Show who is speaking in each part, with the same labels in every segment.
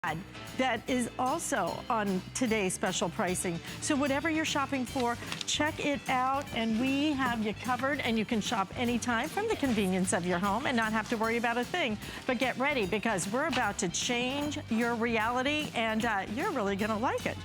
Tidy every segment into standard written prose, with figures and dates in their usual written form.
Speaker 1: that is also on today's special pricing. So whatever you're shopping for, check it out, and we have you covered, and you can shop anytime from the convenience of your home and not have to worry about a thing. But get ready, because we're about to change your reality, and you're really gonna like it.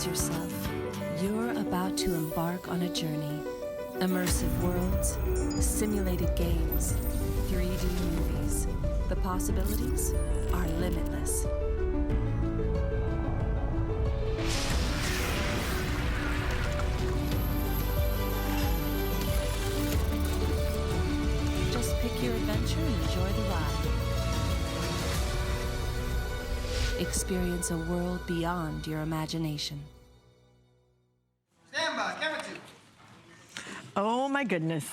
Speaker 2: Yourself. You're about to embark on a journey. Immersive worlds, simulated games, 3D movies. The possibilities are limitless. Just pick your adventure and enjoy the ride. Experience a world beyond your imagination.
Speaker 3: Stand by, camera 2.
Speaker 1: Oh my goodness.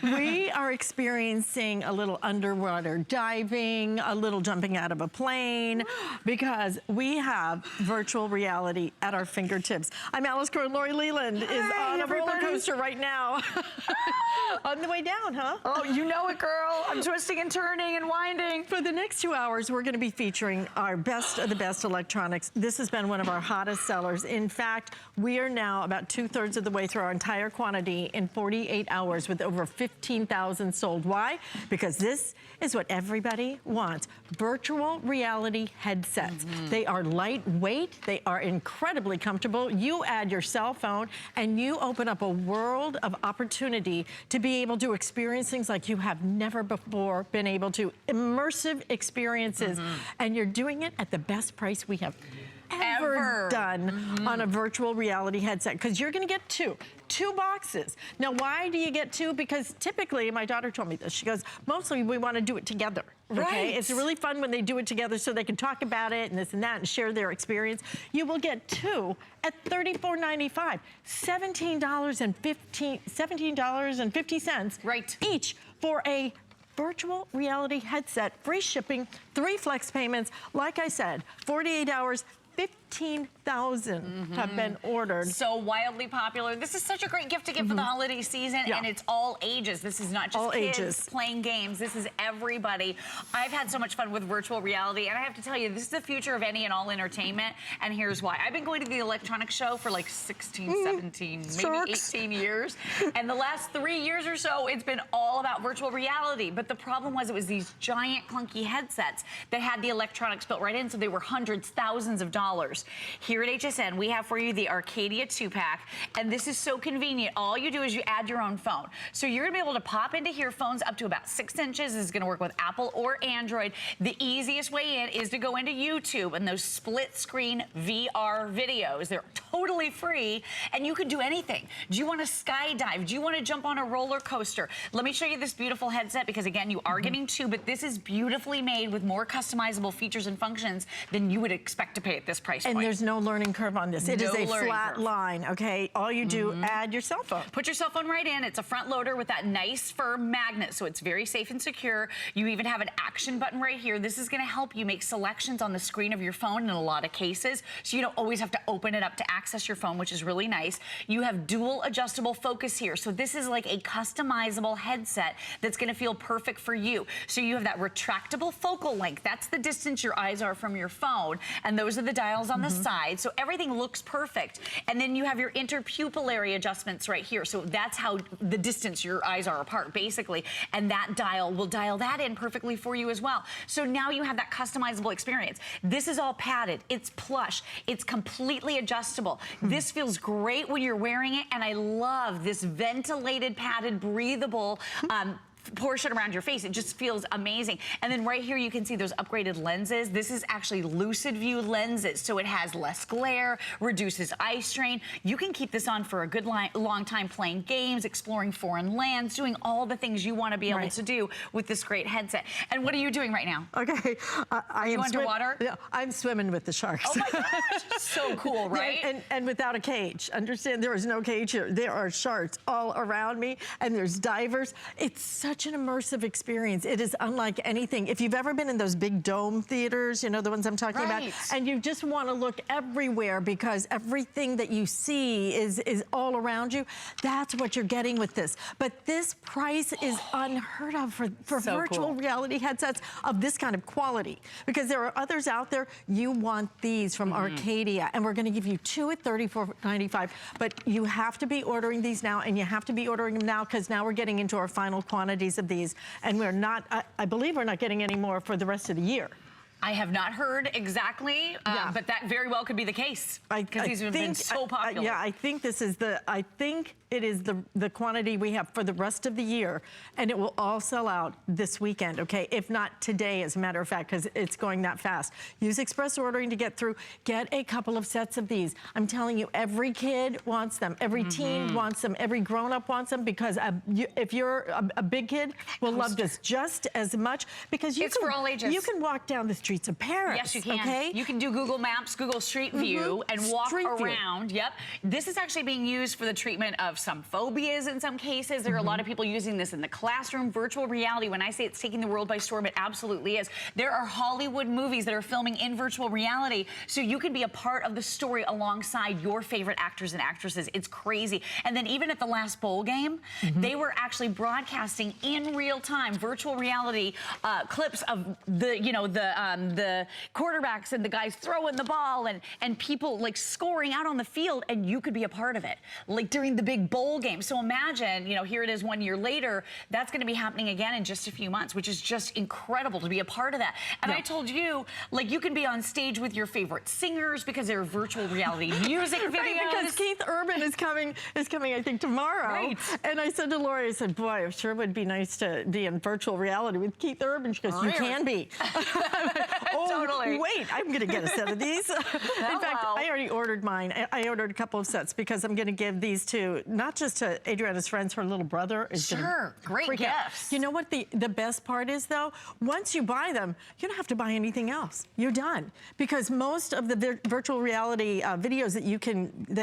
Speaker 1: We are experiencing a little underwater diving, a little jumping out of a plane, because we have virtual reality at our fingertips. I'm Alice Crowe, and Lori Leland is on a roller coaster right now. On the way down, huh?
Speaker 4: Oh, you know it, girl. I'm twisting and turning and winding.
Speaker 1: For the next 2 hours, we're gonna be featuring our best of the best electronics. This has been one of our hottest sellers. In fact, we are now about 2/3 of the way through our entire quantity in 48 hours with over 15,000 sold. Why? Because this is what everybody wants. Virtual reality headsets. They are lightweight. They are incredibly comfortable. You add your cell phone and you open up a world of opportunity to be able to experience things like you have never before been able to. Immersive experiences. And you're doing it at the best price we have ever done on a virtual reality headset, because you're gonna get two boxes. Now, why do you get two? Because typically, my daughter told me this, she goes, mostly we wanna do it together, okay?
Speaker 4: Right.
Speaker 1: It's really fun when they do it together so they can talk about it and this and that and share their experience. You will get two at $34.95, $17.50
Speaker 4: Right.
Speaker 1: each for a virtual reality headset, free shipping, 3 flex payments. Like I said, 48 hours, 15,000 have been ordered.
Speaker 4: So wildly popular. This is such a great gift to give for the holiday season, and it's all ages. This is not just
Speaker 1: all
Speaker 4: kids
Speaker 1: ages
Speaker 4: playing games. This is everybody. I've had so much fun with virtual reality, and I have to tell you, this is the future of any and all entertainment, and here's why. I've been going to the electronics show for like 16, 17, maybe 18 years, and the last 3 years or so, it's been all about virtual reality. But the problem was it was these giant clunky headsets that had the electronics built right in, so they were hundreds, thousands of dollars. Here at HSN, we have for you the Arcadia 2-pack, and this is so convenient. All you do is you add your own phone. So you're gonna be able to pop into here phones up to about 6 inches. This is gonna work with Apple or Android. The easiest way in is to go into YouTube and those split screen VR videos. They're totally free, and you can do anything. Do you wanna skydive? Do you wanna jump on a roller coaster? Let me show you this beautiful headset, because again, you are getting two, but this is beautifully made with more customizable features and functions than you would expect to pay at this price point.
Speaker 1: And there's no learning curve on this. It is a flat line, okay? All you do, add your cell phone.
Speaker 4: Put your cell phone right in. It's a front loader with that nice firm magnet, so it's very safe and secure. You even have an action button right here. This is gonna help you make selections on the screen of your phone in a lot of cases, so you don't always have to open it up to access your phone, which is really nice. You have dual adjustable focus here, so this is like a customizable headset that's gonna feel perfect for you. So you have that retractable focal length. That's the distance your eyes are from your phone, and those are the dials on the side, so everything looks perfect. And then you have your interpupillary adjustments right here, so that's how the distance your eyes are apart, basically, and that dial will dial that in perfectly for you as well. So now you have that customizable experience. This is all padded, it's plush, it's completely adjustable. This feels great when you're wearing it, and I love this ventilated, padded, breathable portion around your face. It just feels amazing. And then right here you can see those upgraded lenses. This is actually lucid view lenses, so it has less glare, reduces eye strain. You can keep this on for a good long time playing games, exploring foreign lands, doing all the things you want to be able to do with this great headset. And what are you doing right now?
Speaker 1: Okay, I am
Speaker 4: underwater?
Speaker 1: Yeah, I'm swimming with the sharks.
Speaker 4: Oh my gosh, so cool, right?
Speaker 1: And without a cage. Understand, there is no cage here. There are sharks all around me, and there's divers. It's such such an immersive experience. It is unlike anything. If you've ever been in those big dome theaters, you know, the ones I'm talking about, and you just want to look everywhere because everything that you see is all around you, that's what you're getting with this. But this price is unheard of for
Speaker 4: So
Speaker 1: virtual reality headsets of this kind of quality, because there are others out there. You want these from Arcadia, and we're going to give you 2 at $34.95, but you have to be ordering these now, and you have to be ordering them now because now we're getting into our final quantities of these, and we're not, I believe we're not getting any more for the rest of the year.
Speaker 4: I have not heard exactly, but that very well could be the case because these have been so popular.
Speaker 1: Yeah, I think this is I think it is the quantity we have for the rest of the year, and it will all sell out this weekend, okay? If not today, as a matter of fact, because it's going that fast. Use express ordering to get through. Get a couple of sets of these. I'm telling you, every kid wants them. Every teen wants them. Every grown-up wants them, because if you're a big kid, will love this just as much, because
Speaker 4: it's for all ages.
Speaker 1: You can walk down the streets of Paris.
Speaker 4: Yes, you can.
Speaker 1: Okay?
Speaker 4: You can do Google Maps, Google Street View, and walk around. Yep. This is actually being used for the treatment of some phobias in some cases. There are a lot of people using this in the classroom. Virtual reality, when I say it's taking the world by storm, it absolutely is. There are Hollywood movies that are filming in virtual reality, so you can be a part of the story alongside your favorite actors and actresses. It's crazy. And then even at the last bowl game, they were actually broadcasting in real time virtual reality clips of the quarterbacks and the guys throwing the ball and people like scoring out on the field, and you could be a part of it, like during the big bowl game. So imagine, you know, here it is 1 year later, that's going to be happening again in just a few months, which is just incredible to be a part of that. And I told you, like, you can be on stage with your favorite singers because they're virtual reality music videos.
Speaker 1: Right, because Keith Urban is coming, I think, tomorrow. Right. And I said to Lori, I said, boy, it sure would be nice to be in virtual reality with Keith Urban. She goes, you can be.
Speaker 4: Totally.
Speaker 1: Wait, I'm going to get a set of these. In fact, I already ordered mine. I ordered a couple of sets because I'm going to give these to, not just to Adriana's friends, her little brother is
Speaker 4: great gifts.
Speaker 1: You know what the best part is, though? Once you buy them, you don't have to buy anything else. You're done. Because most of the virtual reality videos that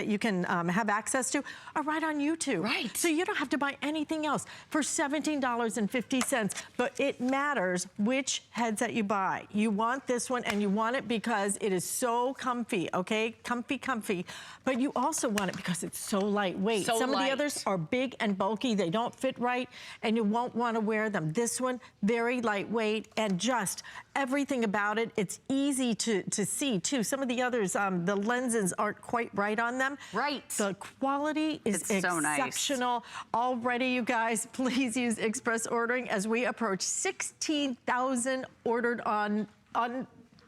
Speaker 1: you can have access to are right on YouTube.
Speaker 4: Right.
Speaker 1: So you don't have to buy anything else for $17.50. But it matters which headset you buy. You want this one, and you want it because it is so comfy, okay? Comfy. But you also want it because it's so lightweight. Some of the others are big and bulky. They don't fit right, and you won't want to wear them. This one, very lightweight, and just everything about it. It's easy to see, too. Some of the others, the lenses aren't quite right on them.
Speaker 4: Right.
Speaker 1: The quality is exceptional. Already, you guys, please use express ordering as we approach 16,000 ordered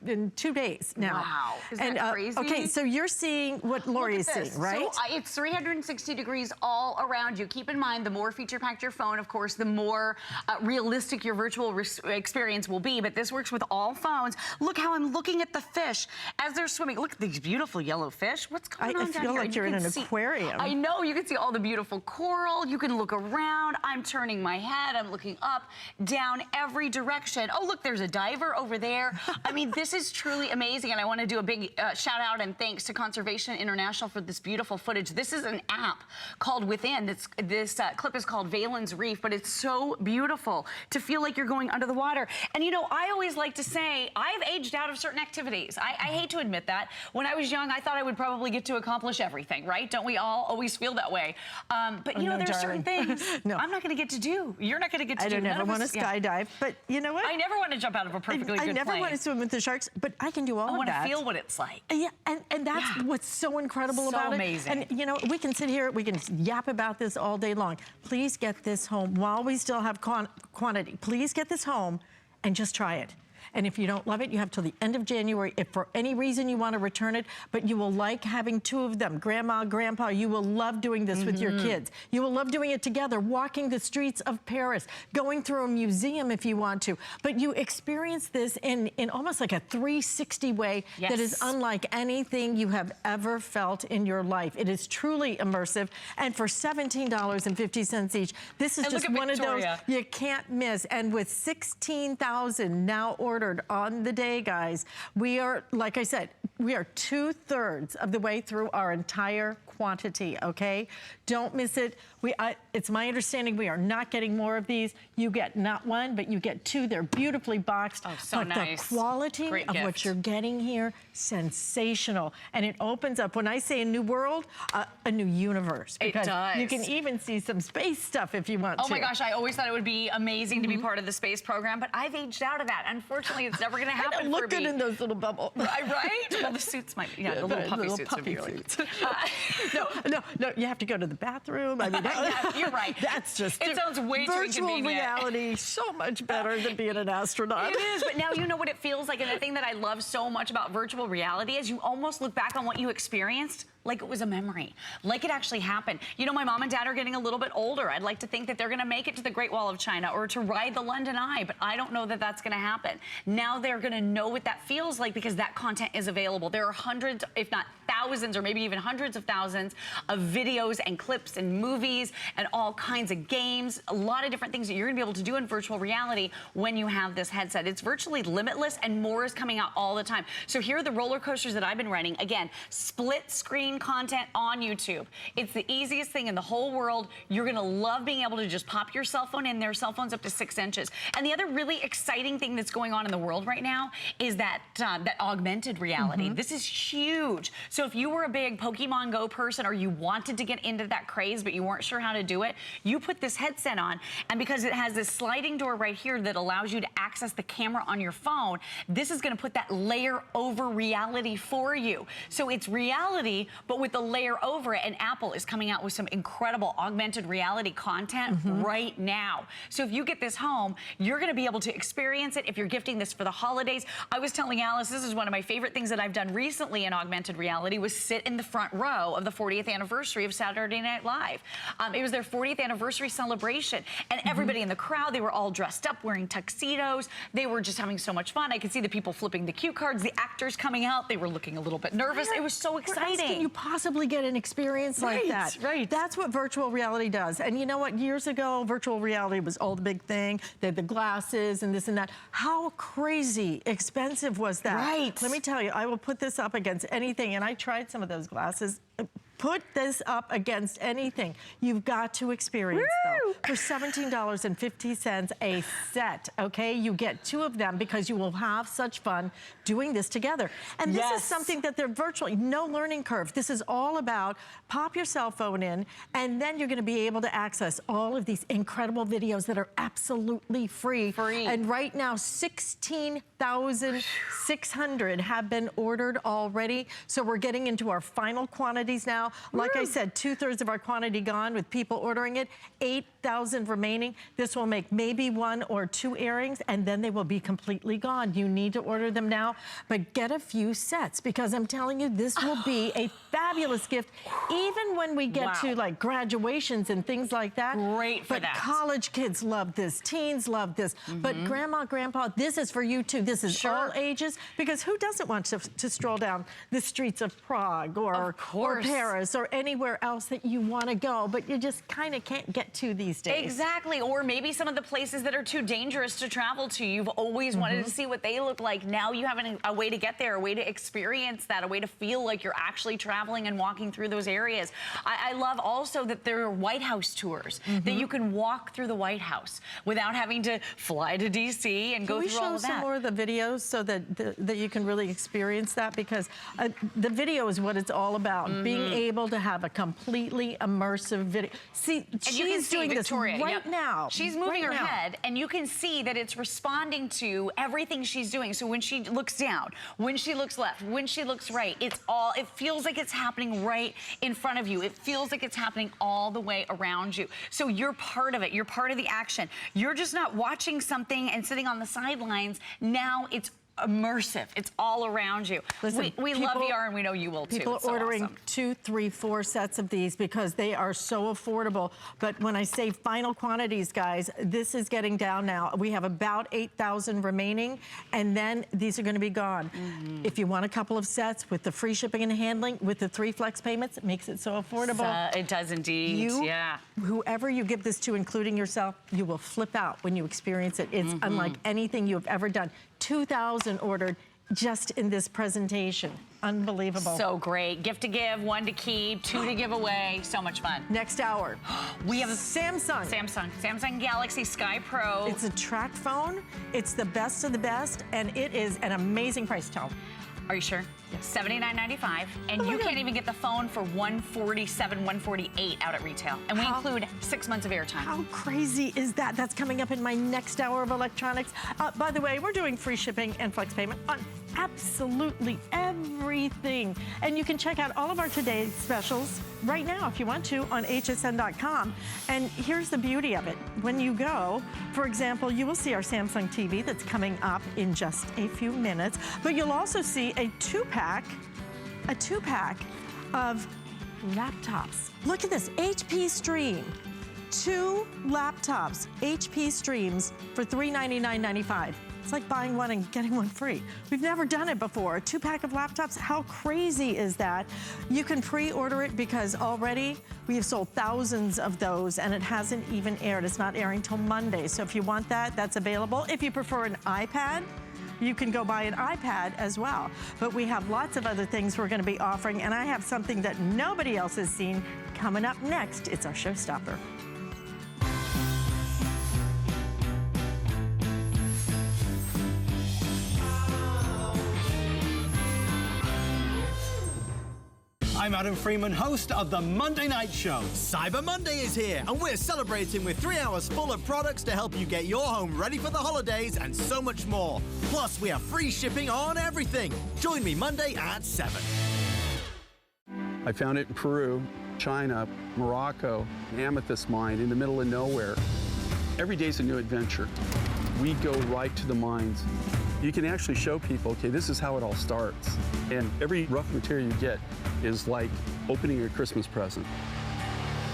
Speaker 1: in 2 days now.
Speaker 4: Wow. Isn't that crazy?
Speaker 1: Okay, so you're seeing what Lori is seeing, right?
Speaker 4: So it's 360 degrees all around you. Keep in mind, the more feature-packed your phone, of course, the more realistic your virtual experience will be. But this works with all phones. Look how I'm looking at the fish as they're swimming. Look at these beautiful yellow fish. What's going on down here?
Speaker 1: I feel like you're in an aquarium.
Speaker 4: I know. You can see all the beautiful coral. You can look around. I'm turning my head. I'm looking up, down, every direction. Oh, look, there's a diver over there. I mean, this is truly amazing, and I want to do a big shout out and thanks to Conservation International for this beautiful footage. This is an app called Within. This clip is called Valen's Reef, but it's so beautiful to feel like you're going under the water. And you know, I always like to say I've aged out of certain activities. I hate to admit that. When I was young, I thought I would probably get to accomplish everything, right? Don't we all always feel that way? But you know, there's certain things I'm not going to get to do. You're not going to get to do.
Speaker 1: I don't ever want to skydive, but you know what?
Speaker 4: I never want to jump out of a perfectly good plane.
Speaker 1: I never want to swim with the sharks. But I can do all of that.
Speaker 4: I want to feel what it's like.
Speaker 1: Yeah, and that's what's so incredible about it.
Speaker 4: So amazing.
Speaker 1: And you know, we can sit here, we can yap about this all day long. Please get this home while we still have quantity. Please get this home and just try it. And if you don't love it, you have till the end of January. If for any reason you want to return it, but you will like having 2 of them, Grandma, Grandpa, you will love doing this with your kids. You will love doing it together, walking the streets of Paris, going through a museum if you want to. But you experience this in almost like a 360 way that is unlike anything you have ever felt in your life. It is truly immersive. And for $17.50 each, this is just one of those you can't miss. And with 16,000 now ordered, ordered on the day, guys. We are, like I said, we are 2/3 of the way through our entire quantity, okay? Don't miss it. It's my understanding we are not getting more of these. You get not one, but you get two. They're beautifully boxed.
Speaker 4: Oh, so
Speaker 1: but
Speaker 4: nice.
Speaker 1: The quality
Speaker 4: Great
Speaker 1: of
Speaker 4: gift.
Speaker 1: what you're getting here, sensational. And it opens up, when I say a new world, a new universe.
Speaker 4: It does.
Speaker 1: You can even see some space stuff if you want to.
Speaker 4: Oh my gosh, I always thought it would be amazing to be part of the space program, but I've aged out of that. Unfortunately, it's never going to happen for me.
Speaker 1: Look good in those little bubbles.
Speaker 4: Right? Well, the suits might, yeah, the little puffy suits would be really good.
Speaker 1: No, you have to go to the bathroom. I mean,
Speaker 4: yeah, you're right.
Speaker 1: That's just
Speaker 4: it sounds way too inconvenient.
Speaker 1: Virtual reality, so much better than being an astronaut.
Speaker 4: It is, but now you know what it feels like, and the thing that I love so much about virtual reality is you almost look back on what you experienced like it was a memory, like it actually happened. You know, my mom and dad are getting a little bit older. I'd like to think that they're gonna make it to the Great Wall of China or to ride the London Eye, but I don't know that that's gonna happen. Now they're gonna know what that feels like because that content is available. There are hundreds, if not thousands, or maybe even hundreds of thousands of videos and clips and movies and all kinds of games, a lot of different things that you're gonna be able to do in virtual reality when you have this headset. It's virtually limitless and more is coming out all the time. So here are the roller coasters that I've been running. Again, split screen content on YouTube. It's the easiest thing in the whole world. You're gonna love being able to just pop your cell phone in there, cell phones up to 6 inches. And the other really exciting thing that's going on in the world right now is that that augmented reality. This is huge. So if you were a big Pokemon Go person or you wanted to get into that craze but you weren't sure how to do it, you put this headset on, and because it has this sliding door right here that allows you to access the camera on your phone, this is gonna put that layer over reality for you. So it's reality, but with the layer over it, and Apple is coming out with some incredible augmented reality content right now. So if you get this home, you're gonna be able to experience it if you're gifting this for the holidays. I was telling Alice, this is one of my favorite things that I've done recently in augmented reality was sit in the front row of the 40th anniversary of Saturday Night Live. It was their 40th anniversary celebration, and everybody in the crowd, they were all dressed up wearing tuxedos. They were just having so much fun. I could see the people flipping the cue cards, the actors coming out. They were looking a little bit nervous. It was so exciting.
Speaker 1: Can you possibly get an experience like that? Right. That's what virtual reality does. And you know what? Years ago, virtual reality was all the big thing. They had the glasses and this and that. How crazy expensive was that?
Speaker 4: Right.
Speaker 1: Let me tell you, I will put this up against anything. And I tried some of those glasses. Put this up against anything. You've got to experience though. For $17.50 a set, okay? You get 2 of them because you will have such fun doing this together. And this is something that they're virtually, no learning curve. This is all about pop your cell phone in and then you're gonna be able to access all of these incredible videos that are absolutely free. And right now, 16,600 have been ordered already. So we're getting into our final quantities now. Like I said, 2/3 of our quantity gone with people ordering it, 8,000 remaining. This will make maybe 1 or 2 earrings and then they will be completely gone. You need to order them now, but get a few sets because I'm telling you, this will be a fabulous gift even when we get to like graduations and things like that.
Speaker 4: Great for that.
Speaker 1: But college kids love this, teens love this, but grandma, grandpa, this is for you too. This is all ages because who doesn't want to stroll down the streets of Prague or Paris or anywhere else that you want to go, but you just kind of can't get to these days.
Speaker 4: Exactly, or maybe some of the places that are too dangerous to travel to. You've always wanted to see what they look like. Now you have a way to get there, a way to experience that, a way to feel like you're actually traveling and walking through those areas. I love also that there are White House tours, that you can walk through the White House without having to fly to DC and go through all of that.
Speaker 1: Can we show some more of the videos so that that you can really experience that? Because the video is what it's all about, being able to have a completely immersive video. See, she's doing
Speaker 4: Victoria,
Speaker 1: this right now.
Speaker 4: She's moving her head, and you can see that it's responding to everything she's doing. So when she looks down, when she looks left, when she looks right, it feels like it's happening right in front of you. It feels like it's happening all the way around you. So you're part of it. You're part of the action. You're just not watching something and sitting on the sidelines. Now it's immersive. It's all around you.
Speaker 1: Listen,
Speaker 4: we love VR and we know you will too.
Speaker 1: People are ordering 2, 3, 4 sets of these because they are so affordable. But when I say final quantities, guys, this is getting down now. We have about 8,000 remaining, and then these are going to be gone. If you want a couple of sets with the free shipping and handling, with the 3 flex payments, it makes it so affordable.
Speaker 4: It does indeed.
Speaker 1: Whoever you give this to, including yourself, you will flip out when you experience it. It's unlike anything you have ever done. 2,000 ordered just in this presentation. Unbelievable.
Speaker 4: So great. Gift to give, 1 to keep, 2 to give away. So much fun.
Speaker 1: Next hour,
Speaker 4: we have
Speaker 1: Samsung
Speaker 4: Galaxy Sky Pro.
Speaker 1: It's a track phone. It's the best of the best, and it is an amazing price tag.
Speaker 4: Are you sure?
Speaker 1: Yes.
Speaker 4: $79.95, and you can't even get the phone for $147, $148 out at retail. And we include 6 months of airtime.
Speaker 1: How crazy is that? That's coming up in my next hour of electronics. By the way, we're doing free shipping and flex payment on absolutely everything. And you can check out all of our today's specials right now if you want to on hsn.com. And here's the beauty of it. When you go, for example, you will see our Samsung TV that's coming up in just a few minutes, but you'll also see a two-pack of laptops. Look at this, HP Stream. 2 laptops, HP Streams for $399.95. It's like buying one and getting one free. We've never done it before. A 2-pack of laptops, how crazy is that? You can pre-order it because already we have sold thousands of those and it hasn't even aired. It's not airing till Monday. So if you want that, that's available. If you prefer an iPad, you can go buy an iPad as well. But we have lots of other things we're gonna be offering, and I have something that nobody else has seen coming up next. It's our showstopper.
Speaker 3: I'm Adam Freeman, host of the Monday Night Show.
Speaker 5: Cyber Monday is here, and we're celebrating with 3 hours full of products to help you get your home ready for the holidays and so much more. Plus, we have free shipping on everything. Join me Monday at 7.
Speaker 6: I found it in Peru, China, Morocco, an amethyst mine in the middle of nowhere. Every day's a new adventure. We go right to the mines. You can actually show people, okay, this is how it all starts. And every rough material you get is like opening a Christmas present.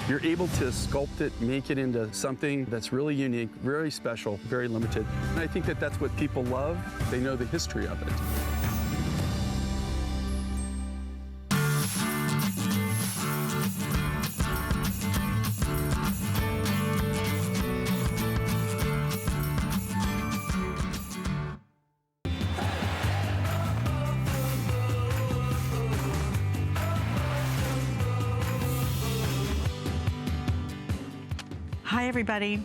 Speaker 6: You're able to sculpt it, make it into something that's really unique, very special, very limited. And I think that that's what people love. They know the history of it.
Speaker 1: Hi, everybody.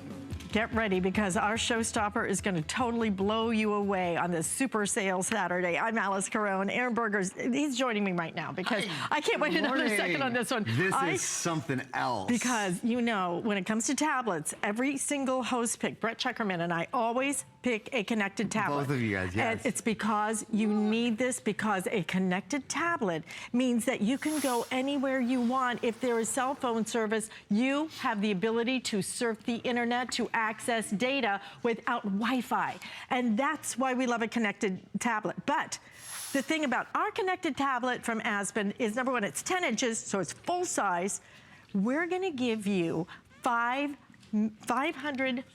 Speaker 1: Get ready because our showstopper is going to totally blow you away on this Super Sale Saturday. I'm Alice Carone. Aaron Berger's, he's joining me right now because I can't wait another second on this one.
Speaker 7: This is something else.
Speaker 1: Because, you know, when it comes to tablets, every single host pick, Brett Chuckerman and I always pick a connected tablet.
Speaker 7: Both of you guys, yes.
Speaker 1: And it's because you need this, because a connected tablet means that you can go anywhere you want. If there is cell phone service, you have the ability to surf the internet, to access data without Wi-Fi. And that's why we love a connected tablet. But the thing about our connected tablet from Aspen is, number one, it's 10 inches, so it's full size. We're gonna give you 500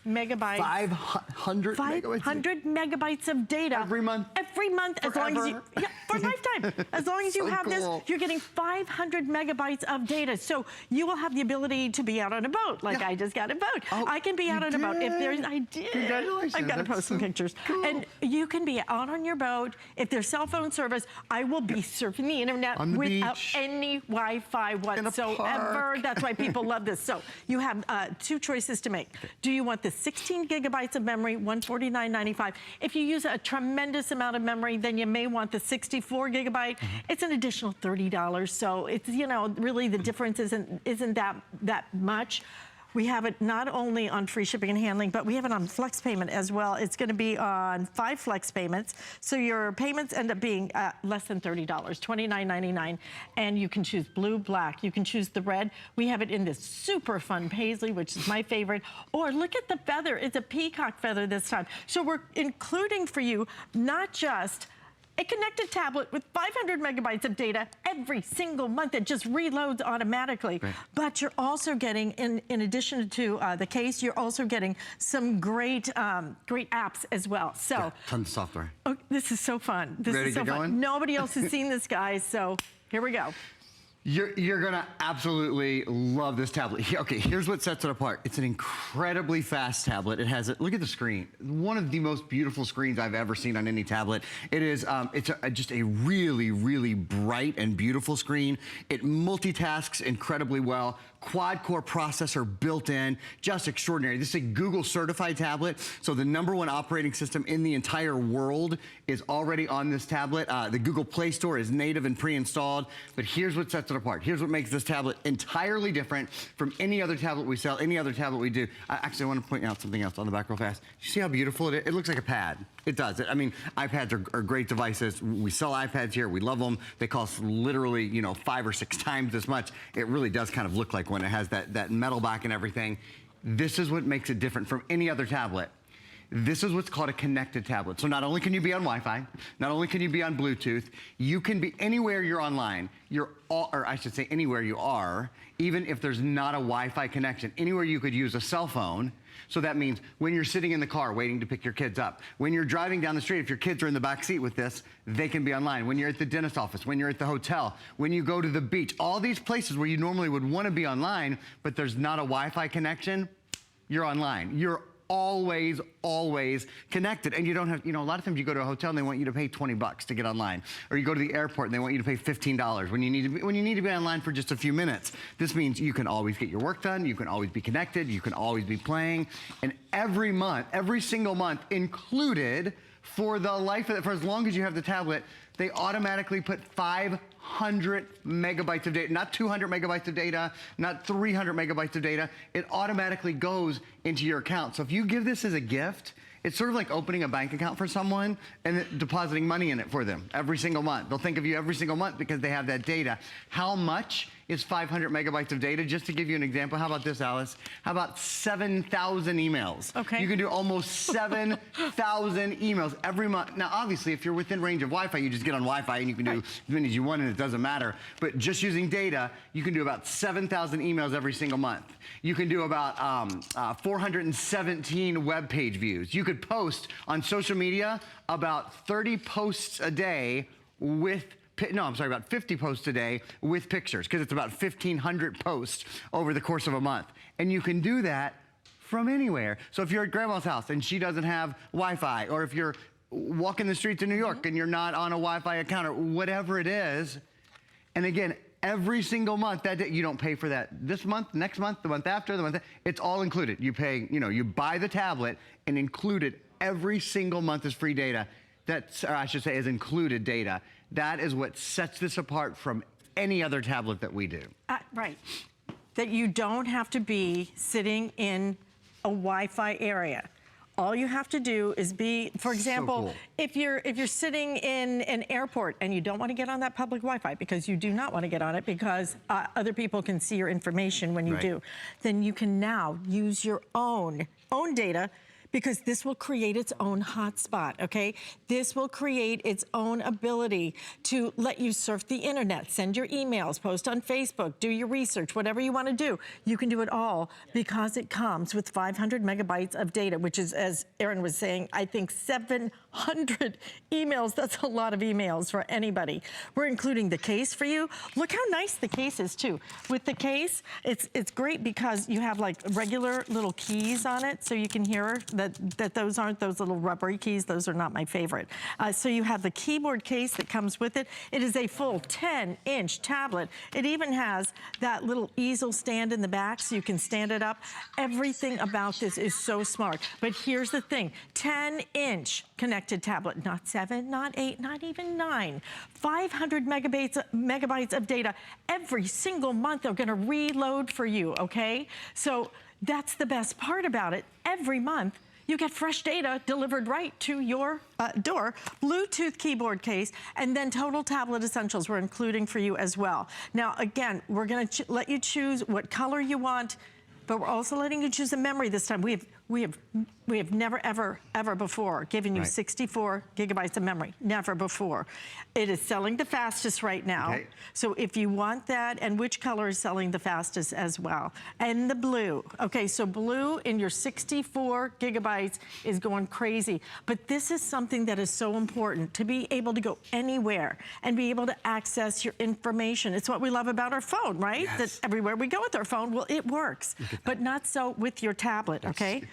Speaker 1: megabytes.
Speaker 7: 500 megabytes?
Speaker 1: 500 megabytes of data.
Speaker 7: Every month?
Speaker 1: Every month, as long as you, yeah, for lifetime. As long as you have this, you're getting 500 megabytes of data. So you will have the ability to be out on a boat, like I just got a boat.
Speaker 7: Oh,
Speaker 1: I can be out on a boat. If there's, I did.
Speaker 7: Congratulations.
Speaker 1: I've got to post some pictures.
Speaker 7: Cool.
Speaker 1: And you can be out on your boat. If there's cell phone service, I will be surfing the internet
Speaker 7: on the
Speaker 1: without
Speaker 7: beach.
Speaker 1: any Wi-Fi whatsoever. That's why people love this. So you have 2 choices to make. Do you want the 16 gigabytes of memory, $149.95? If you use a tremendous amount of memory, then you may want the 64 gigabyte. It's an additional $30. So it's, you know, really the difference isn't that much. We have it not only on free shipping and handling, but we have it on flex payment as well. It's going to be on 5 flex payments. So your payments end up being less than $30, $29.99. And you can choose blue, black. You can choose the red. We have it in this super fun paisley, which is my favorite. Or look at the feather. It's a peacock feather this time. So we're including for you not just a connected tablet with 500 megabytes of data every single month. It just reloads automatically. Right. But you're also getting, in addition to the case, you're also getting some great great apps as well. So
Speaker 7: yeah, tons of software.
Speaker 1: Oh, this is so fun. This
Speaker 7: Ready
Speaker 1: is so
Speaker 7: to go
Speaker 1: fun.
Speaker 7: in?
Speaker 1: Nobody else has seen this, guys. So here we go.
Speaker 7: You're gonna absolutely love this tablet. Okay, here's what sets it apart. It's an incredibly fast tablet. It has, look at the screen. One of the most beautiful screens I've ever seen on any tablet. It is, just a really, really bright and beautiful screen. It multitasks incredibly well. Quad-core processor built in, just extraordinary. This is a Google certified tablet, so the #1 operating system in the entire world is already on this tablet. The Google Play Store is native and pre-installed, but here's what sets it apart. Here's what makes this tablet entirely different from any other tablet we sell, any other tablet we do. Actually, I want to point out something else on the back real fast. You see how beautiful it is? It looks like a pad. It does. I mean, iPads are great devices. We sell iPads here. We love them. They cost literally, 5 or 6 times as much. It really does kind of look like one. It has that metal back and everything. This is what makes it different from any other tablet. This is what's called a connected tablet. So not only can you be on Wi-Fi, not only can you be on Bluetooth, you can be anywhere you're online. Or I should say anywhere you are, even if there's not a Wi-Fi connection. Anywhere you could use a cell phone. So that means when you're sitting in the car waiting to pick your kids up, when you're driving down the street, if your kids are in the back seat with this, they can be online. When you're at the dentist office, when you're at the hotel, when you go to the beach, all these places where you normally would want to be online, but there's not a Wi-Fi connection, you're online. You're always connected. And you don't have, a lot of times you go to a hotel and they want you to pay 20 bucks to get online. Or you go to the airport and they want you to pay $15 when you need to be online for just a few minutes. This means you can always get your work done, you can always be connected, you can always be playing. And every month, every single month included, for as long as you have the tablet, they automatically put 500 megabytes of data, not 200 megabytes of data, not 300 megabytes of data. It automatically goes into your account. So if you give this as a gift, it's sort of like opening a bank account for someone and then depositing money in it for them every single month. They'll think of you every single month because they have that data. How much is 500 megabytes of data? Just to give you an example, how about this, Alice? How about 7,000 emails?
Speaker 1: Okay.
Speaker 7: You can do almost 7,000 emails every month. Now, obviously, if you're within range of Wi-Fi, you just get on Wi-Fi and you can do as many as you want and it doesn't matter. But just using data, you can do about 7,000 emails every single month. You can do about 417 web page views. You could post on social media about 30 posts a day with about 50 posts a day with pictures, because it's about 1,500 posts over the course of a month. And you can do that from anywhere. So if you're at grandma's house and she doesn't have Wi-Fi, or if you're walking the streets of New York and you're not on a Wi-Fi account, or whatever it is, and again, every single month, you don't pay for that this month, next month, the month after, it's all included. You pay, you buy the tablet and included every single month is free data. Is included data. That is what sets this apart from any other tablet that we do.
Speaker 1: Right. That you don't have to be sitting in a Wi-Fi area. All you have to do is be, for example,
Speaker 7: cool.
Speaker 1: if you're sitting in an airport and you don't want to get on that public Wi-Fi because you do not want to get on it because other people can see your information when you do, then you can now use your own data, because this will create its own hotspot, okay? This will create its own ability to let you surf the internet, send your emails, post on Facebook, do your research, whatever you want to do. You can do it all because it comes with 500 megabytes of data, which is, as Aaron was saying, I think 700 emails. That's a lot of emails for anybody. We're including the case for you. Look how nice the case is too. With the case, it's great because you have like regular little keys on it, so you can hear that those aren't those little rubbery keys. Those are not my favorite. So you have the keyboard case that comes with it. It is a full 10-inch tablet. It even has that little easel stand in the back so you can stand it up. Everything about this is so smart. But here's the thing, 10-inch connected tablet, not 7, not 8, not even 9. 500 megabytes of data every single month. They're gonna reload for you, okay? So that's the best part about it. Every month, you get fresh data delivered right to your door. Bluetooth keyboard case, and then total tablet essentials we're including for you as well. Now, again, we're gonna let you choose what color you want, but we're also letting you choose a memory this time. We we have never, ever before given you
Speaker 7: Right.
Speaker 1: 64 gigabytes of memory. Never before. It is selling the fastest right now.
Speaker 7: Okay.
Speaker 1: So if you want that, and which color is selling the fastest as well? And the blue. Okay, so blue in your 64 gigabytes is going crazy. But this is something that is so important, to be able to go anywhere and be able to access your information. It's what we love about our phone, right?
Speaker 7: Yes.
Speaker 1: That everywhere we go with our phone, well, it works. But not so with your tablet, okay?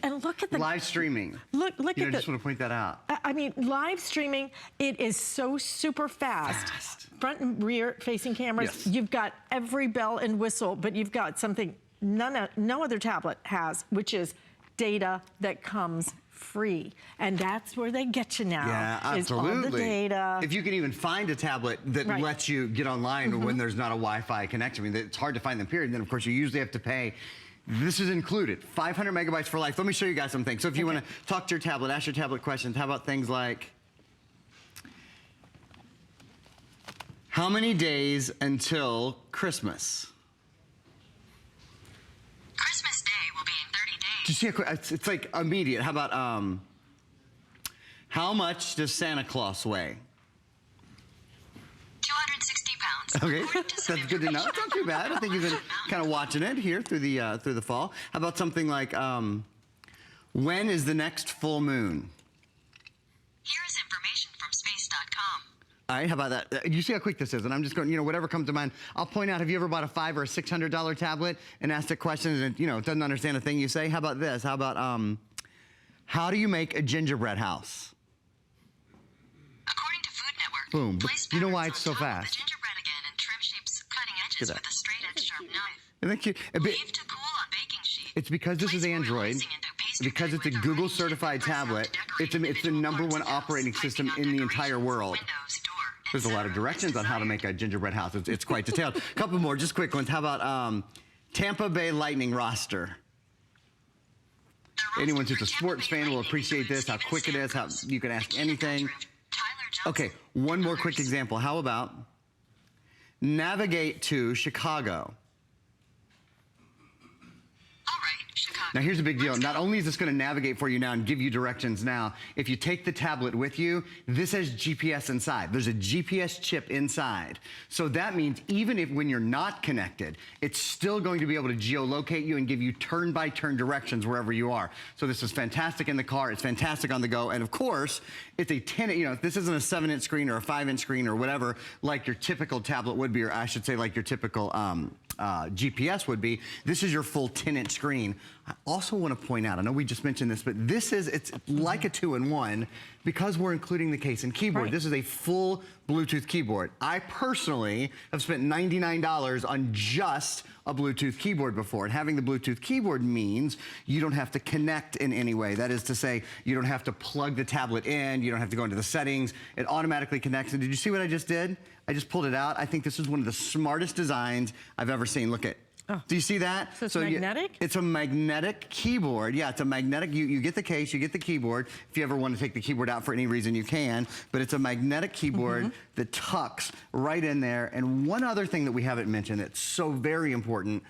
Speaker 1: And look at the
Speaker 7: Live streaming.
Speaker 1: Look
Speaker 7: You know,
Speaker 1: at
Speaker 7: I just want to point that out.
Speaker 1: I mean, live streaming, it is so super fast. Front and rear facing cameras,
Speaker 7: Yes.
Speaker 1: you've got every bell and whistle, but you've got something no other tablet has, which is data that comes free. And that's where they get you now.
Speaker 7: Yeah,
Speaker 1: is
Speaker 7: absolutely.
Speaker 1: all the data.
Speaker 7: If you can even find a tablet that
Speaker 1: Right.
Speaker 7: lets you get online when there's not a Wi-Fi connection, I mean, it's hard to find them, period. And then, of course, you usually have to pay. This is included, 500 megabytes for life. Let me show you guys something. So if you want to talk to your tablet, ask your tablet questions, how about things like, how many days until Christmas?
Speaker 8: Christmas Day will be in 30 days.
Speaker 7: Just see how quick, it's like immediate. How about, how much does Santa Claus weigh?
Speaker 8: 260 pounds.
Speaker 7: Okay,
Speaker 8: According to some
Speaker 7: that's good to know. It's not too bad. I think you've been kind of watching it here through the fall. How about something like, when is the next full moon?
Speaker 8: Here is information from space.com.
Speaker 7: All right, how about that? You see how quick this is, and I'm just going, you know, whatever comes to mind. I'll point out, have you ever bought a $500 or a $600 tablet and asked it questions and, you know, it doesn't understand a thing you say? How about this? How about, how do you make a gingerbread house?
Speaker 8: According to Food Network,
Speaker 7: Boom.
Speaker 8: place
Speaker 7: You know why
Speaker 8: patterns
Speaker 7: it's so
Speaker 8: on top of
Speaker 7: fast?
Speaker 8: the gingerbread again and trim shapes cutting edges
Speaker 7: Look at
Speaker 8: with a straight edge sharp knife.
Speaker 7: Isn't that cute?
Speaker 8: Leave to cool on baking sheet.
Speaker 7: It's because this is
Speaker 8: Place more
Speaker 7: Android,
Speaker 8: icing into pastry
Speaker 7: because
Speaker 8: tray
Speaker 7: it's a
Speaker 8: with
Speaker 7: Google
Speaker 8: arranged
Speaker 7: certified
Speaker 8: press out
Speaker 7: tablet,
Speaker 8: to decorate
Speaker 7: it's the
Speaker 8: individual
Speaker 7: number
Speaker 8: parts
Speaker 7: one
Speaker 8: of the house,
Speaker 7: operating system
Speaker 8: piping out
Speaker 7: in the entire
Speaker 8: decorations,
Speaker 7: world.
Speaker 8: windows, door,
Speaker 7: There's a lot of
Speaker 8: etc.
Speaker 7: directions on how to make a gingerbread house. It's quite detailed. A couple more, just quick ones. How about Tampa Bay Lightning roster? Anyone who's a sports fan will appreciate this, how quick it is, how you can ask anything. Okay, one more quick example. How about navigate to Chicago?
Speaker 8: All right, Chicago.
Speaker 7: Now here's a big deal. Not only is this going to navigate for you now and give you directions now, if you take the tablet with you, this has GPS inside. There's a GPS chip inside. So that means even if when you're not connected, it's still going to be able to geolocate you and give you turn-by-turn directions wherever you are. So this is fantastic in the car. It's fantastic on the go. And of course, it's a 10, you know, this isn't a 7-inch screen or a 5-inch screen or whatever like your typical tablet would be, or I should say like your typical GPS would be. This is your full 10-inch screen. I also want to point out, I know we just mentioned this, but it's like a 2-in-1 because we're including the case and keyboard.
Speaker 1: Right.
Speaker 7: This is a full Bluetooth keyboard. I personally have spent $99 on just a Bluetooth keyboard before, and having the Bluetooth keyboard means you don't have to connect in any way. That is to say, you don't have to plug the tablet in, you don't have to go into the settings. It automatically connects. And did you see what I just did? I just pulled it out. I think this is one of the smartest designs I've ever seen. Look at.
Speaker 1: Oh.
Speaker 7: Do you see that?
Speaker 1: So it's magnetic?
Speaker 7: It's a magnetic keyboard. Yeah, it's a magnetic. You get the case, you get the keyboard. If you ever want to take the keyboard out for any reason, you can. But it's a magnetic keyboard that tucks right in there. And one other thing that we haven't mentioned that's so very important,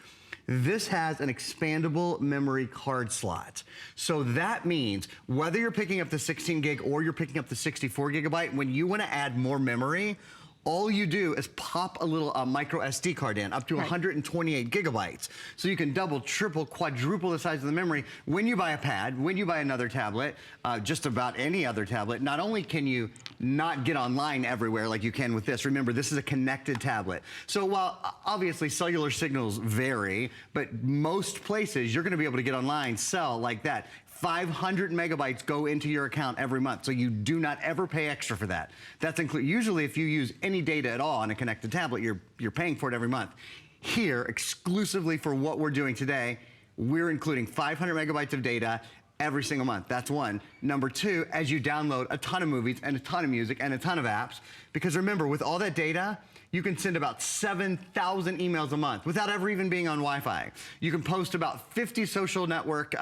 Speaker 7: this has an expandable memory card slot. So that means whether you're picking up the 16 gig or you're picking up the 64 gigabyte, when you want to add more memory, all you do is pop a little micro SD card in, up to 128 gigabytes. So you can double, triple, quadruple the size of the memory. When you buy a pad, when you buy another tablet, just about any other tablet, not only can you not get online everywhere like you can with this, remember this is a connected tablet. So while obviously cellular signals vary, but most places you're gonna be able to get online, sell like that. 500 megabytes go into your account every month, so you do not ever pay extra for that. That's included. Usually if you use any data at all on a connected tablet, you're paying for it every month. Here, exclusively for what we're doing today, we're including 500 megabytes of data every single month. That's one. Number two, as you download a ton of movies and a ton of music and a ton of apps, because remember, with all that data, you can send about 7,000 emails a month without ever even being on Wi-Fi. You can post about 50 social network,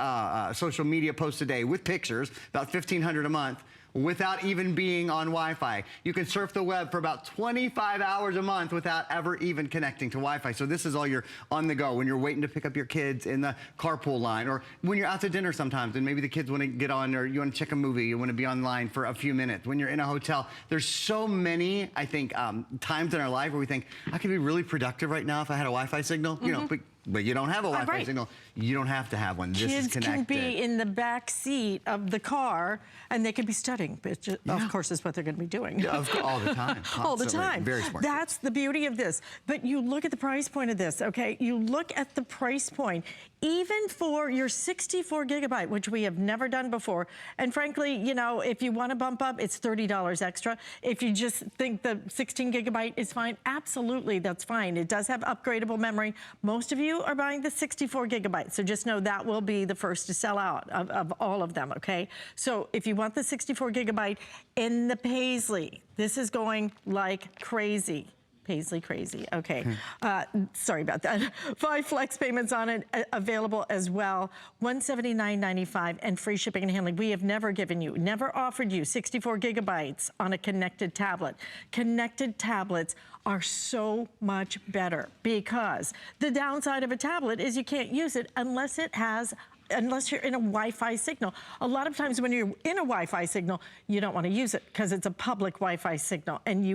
Speaker 7: social media posts a day with pictures, about 1,500 a month, without even being on Wi-Fi. You can surf the web for about 25 hours a month without ever even connecting to Wi-Fi. So this is all you're on the go when you're waiting to pick up your kids in the carpool line, or when you're out to dinner sometimes and maybe the kids want to get on, or you want to check a movie, you want to be online for a few minutes. When you're in a hotel, there's so many, I think, times in our life where we think, I could be really productive right now if I had a Wi-Fi signal, you know, but you don't have a Wi-Fi signal. You don't have to have one. This is connected.
Speaker 1: Kids can be in the back seat of the car and they could be studying, which of course is what they're going to be doing.
Speaker 7: Yeah, all the time.
Speaker 1: All the time.
Speaker 7: Very smart.
Speaker 1: That's the beauty of this. But you look at the price point of this, okay? You look at the price point, even for your 64 gigabyte, which we have never done before. And frankly, you know, if you want to bump up, it's $30 extra. If you just think the 16 gigabyte is fine, absolutely, that's fine. It does have upgradable memory. Most of you are buying the 64 gigabyte, so just know that will be the first to sell out of all of them, okay? So if you want the 64 gigabyte in the Paisley, this is going like crazy. Paisley crazy, okay. Sorry about that. 5 flex payments on it available as well. $179.95 and free shipping and handling. We have never offered you 64 gigabytes on a connected tablet. Connected tablets are so much better because the downside of a tablet is you can't use it unless you're in a Wi-Fi signal. A lot of times when you're in a Wi-Fi signal, you don't want to use it because it's a public Wi-Fi signal, and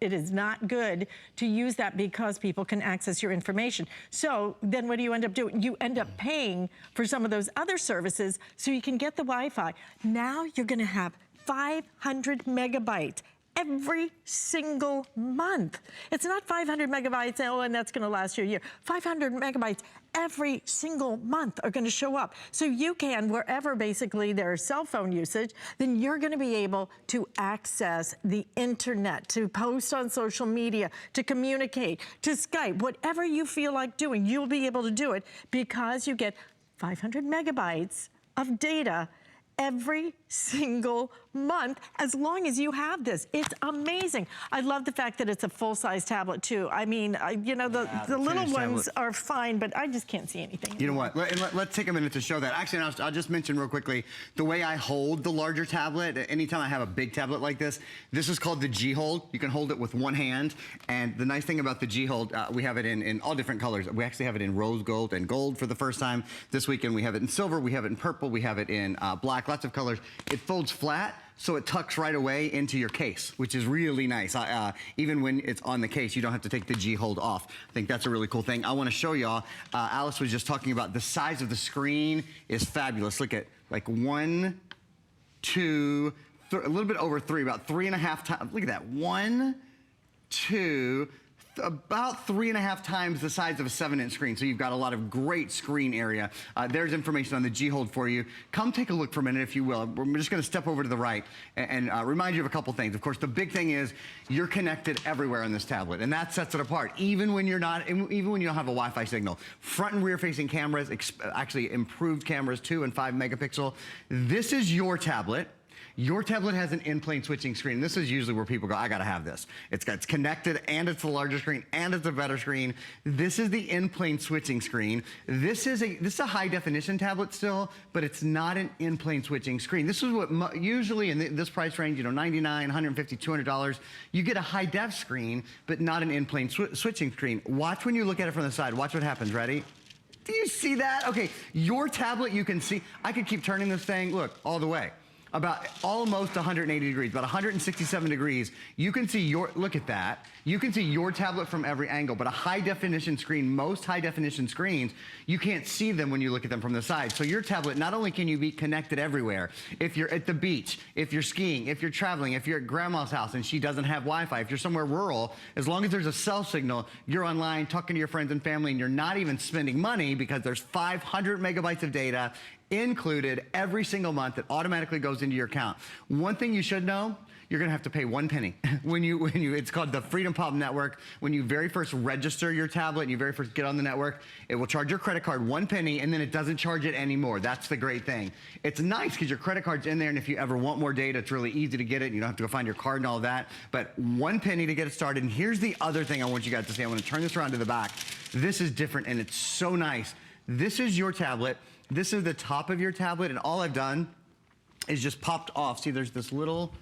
Speaker 1: it is not good to use that because people can access your information. So then what do you end up doing? You end up paying for some of those other services so you can get the Wi-Fi. Now you're going to have 500 megabytes every single month. It's not 500 megabytes, oh, and that's gonna last you a year. 500 megabytes every single month are gonna show up. So you can, wherever basically there's cell phone usage, then you're gonna be able to access the internet, to post on social media, to communicate, to Skype, whatever you feel like doing, you'll be able to do it because you get 500 megabytes of data every single month, as long as you have this. It's amazing. I love the fact that it's a full-size tablet too. I mean, you know, the little ones are fine, but I just can't see anything.
Speaker 7: You know what? Let's take a minute to show that. Actually, I'll just mention real quickly, the way I hold the larger tablet, anytime I have a big tablet like this is called the G-Hold. You can hold it with one hand, and the nice thing about the G-Hold, we have it in all different colors. We actually have it in rose gold and gold for the first time this weekend. We have it in silver, we have it in purple, we have it in black, lots of colors. It folds flat, so it tucks right away into your case, which is really nice. Even when it's on the case, you don't have to take the G-Hold off. I think that's a really cool thing. I want to show y'all, Alice was just talking about the size of the screen is fabulous. Look at like 1, 2, a little bit over 3, about 3.5 times. Look at that, 1, 2, about 3.5 times the size of a 7-inch screen. So you've got a lot of great screen area. There's information on the G-Hold for you. Come take a look for a minute, if you will. We're just gonna step over to the right and remind you of a couple things. Of course, the big thing is you're connected everywhere on this tablet, and that sets it apart. Even when you're not, even when you don't have a Wi-Fi signal. Front and rear facing cameras, actually improved cameras, 2 and 5 megapixel. This is your tablet. Your tablet has an in-plane switching screen. This is usually where people go, I gotta have this. It's connected, and it's a larger screen, and it's a better screen. This is the in-plane switching screen. This is a high definition tablet still, but it's not an in-plane switching screen. This is what usually in this price range, you know, $99, $150, $200, you get a high def screen, but not an in-plane switching screen. Watch when you look at it from the side. Watch what happens, ready? Do you see that? Okay, your tablet, you can see, I could keep turning this thing, look, all the way. About almost 180 degrees, about 167 degrees. You can see look at that. You can see your tablet from every angle, but a high definition screen, most high definition screens, you can't see them when you look at them from the side. So your tablet, not only can you be connected everywhere, if you're at the beach, if you're skiing, if you're traveling, if you're at grandma's house and she doesn't have Wi-Fi, if you're somewhere rural, as long as there's a cell signal, you're online talking to your friends and family, and you're not even spending money because there's 500 megabytes of data included every single month that automatically goes into your account. One thing you should know, you're gonna have to pay 1 penny. It's called the Freedom Pop Network. When you very first register your tablet and you very first get on the network, it will charge your credit card 1 penny, and then it doesn't charge it anymore. That's the great thing. It's nice because your credit card's in there, and if you ever want more data, it's really easy to get it. You don't have to go find your card and all that, but 1 penny to get it started. And here's the other thing I want you guys to see. I'm gonna turn this around to the back. This is different, and it's so nice. This is your tablet. This is the top of your tablet, and all I've done is just popped off. See, there's this little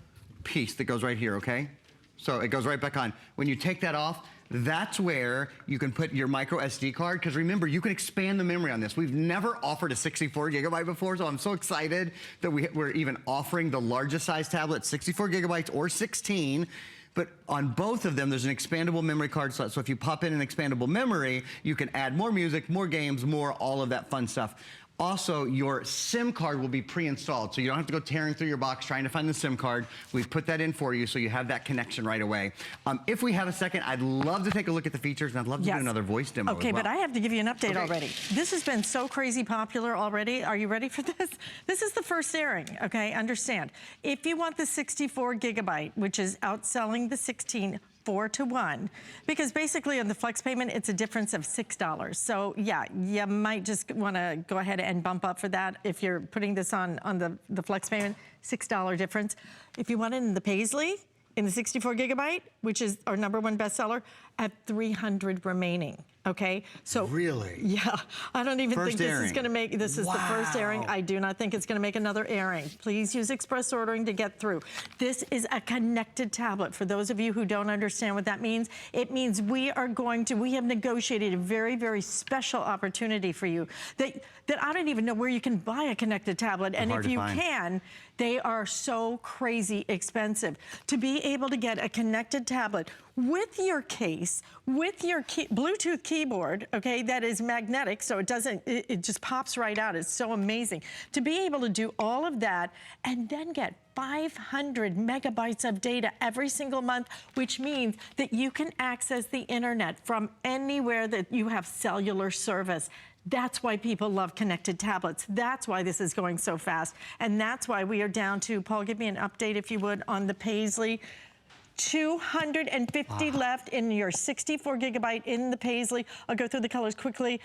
Speaker 7: piece that goes right here, okay? So it goes right back on. When you take that off, that's where you can put your micro SD card, because remember, you can expand the memory on this. We've never offered a 64 gigabyte before, so I'm so excited that we're even offering the largest size tablet, 64 gigabytes or 16. But on both of them, there's an expandable memory card slot. So if you pop in an expandable memory, you can add more music, more games, more all of that fun stuff. Also, your SIM card will be pre-installed, so you don't have to go tearing through your box trying to find the SIM card. We put that in for you, so you have that connection right away. If we have a second, I'd love to take a look at the features, and I'd love to do another voice demo
Speaker 1: Okay,
Speaker 7: as well.
Speaker 1: but I have to give you an update already. This has been so crazy popular already. Are you ready for this? This is the first airing, okay? Understand. If you want the 64 gigabyte, which is outselling the 16, 4-to-1, because basically on the flex payment, it's a difference of $6. So yeah, you might just want to go ahead and bump up for that. If you're putting this on the flex payment, $6 difference. If you want it in the Paisley, in the 64 gigabyte, which is our #1 bestseller, at 300 remaining. Okay, so
Speaker 7: really,
Speaker 1: yeah, I don't even think this
Speaker 7: airing.
Speaker 1: is going to make. This is the first airing. I do not think it's going to make another airing. Please use express ordering to get through. This is a connected tablet. For those of you who don't understand what that means, it means we have negotiated a very, very special opportunity for you that I don't even know where you can buy a connected tablet. And if you can, they are so crazy expensive. To be able to get a connected tablet with your case, with your Bluetooth keyboard, okay, that is magnetic, so it just pops right out. It's so amazing. To be able to do all of that and then get 500 megabytes of data every single month, which means that you can access the internet from anywhere that you have cellular service. That's why people love connected tablets. That's why this is going so fast. And that's why we are down to, Paul, give me an update if you would on the Paisley. 250 left in your 64 gigabyte in the Paisley. I'll go through the colors quickly.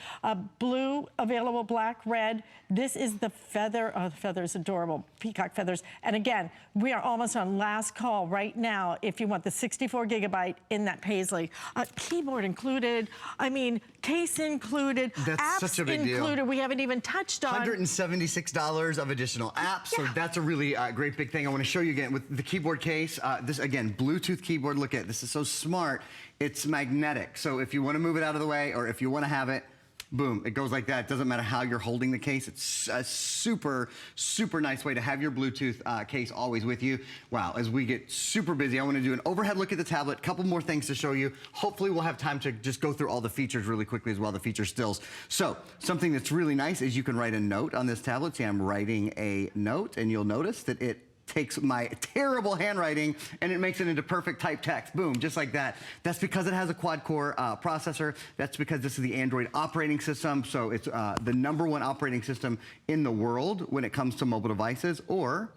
Speaker 1: Blue, available, black, red. This is the feather. Oh, the feather is adorable. Peacock feathers. And again, we are almost on last call right now if you want the 64 gigabyte in that Paisley. Keyboard included. I mean, case included.
Speaker 7: That's
Speaker 1: apps
Speaker 7: such a big
Speaker 1: included.
Speaker 7: deal.
Speaker 1: We haven't even touched on.
Speaker 7: $176 of additional apps, so that's a really great big thing. I want to show you again with the keyboard case. This, again, Bluetooth keyboard. Look at this. Is so smart. It's magnetic, so if you want to move it out of the way or if you want to have it, boom, it goes like that. It doesn't matter how you're holding the case. It's a super, super nice way to have your Bluetooth case always with you. Wow, as we get super busy, I want to do an overhead look at the tablet, couple more things to show you. Hopefully we'll have time to just go through all the features really quickly as well, the feature stills. So, something that's really nice is you can write a note on this tablet. See, I'm writing a note, and you'll notice that it takes my terrible handwriting and it makes it into perfect type text. Boom, just like that. That's because it has a quad-core processor. That's because this is the Android operating system, so it's the #1 operating system in the world when it comes to mobile devices. Or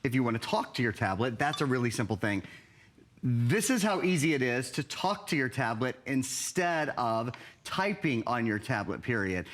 Speaker 7: if you want to talk to your tablet, that's a really simple thing. This is how easy it is to talk to your tablet instead of typing on your tablet, period.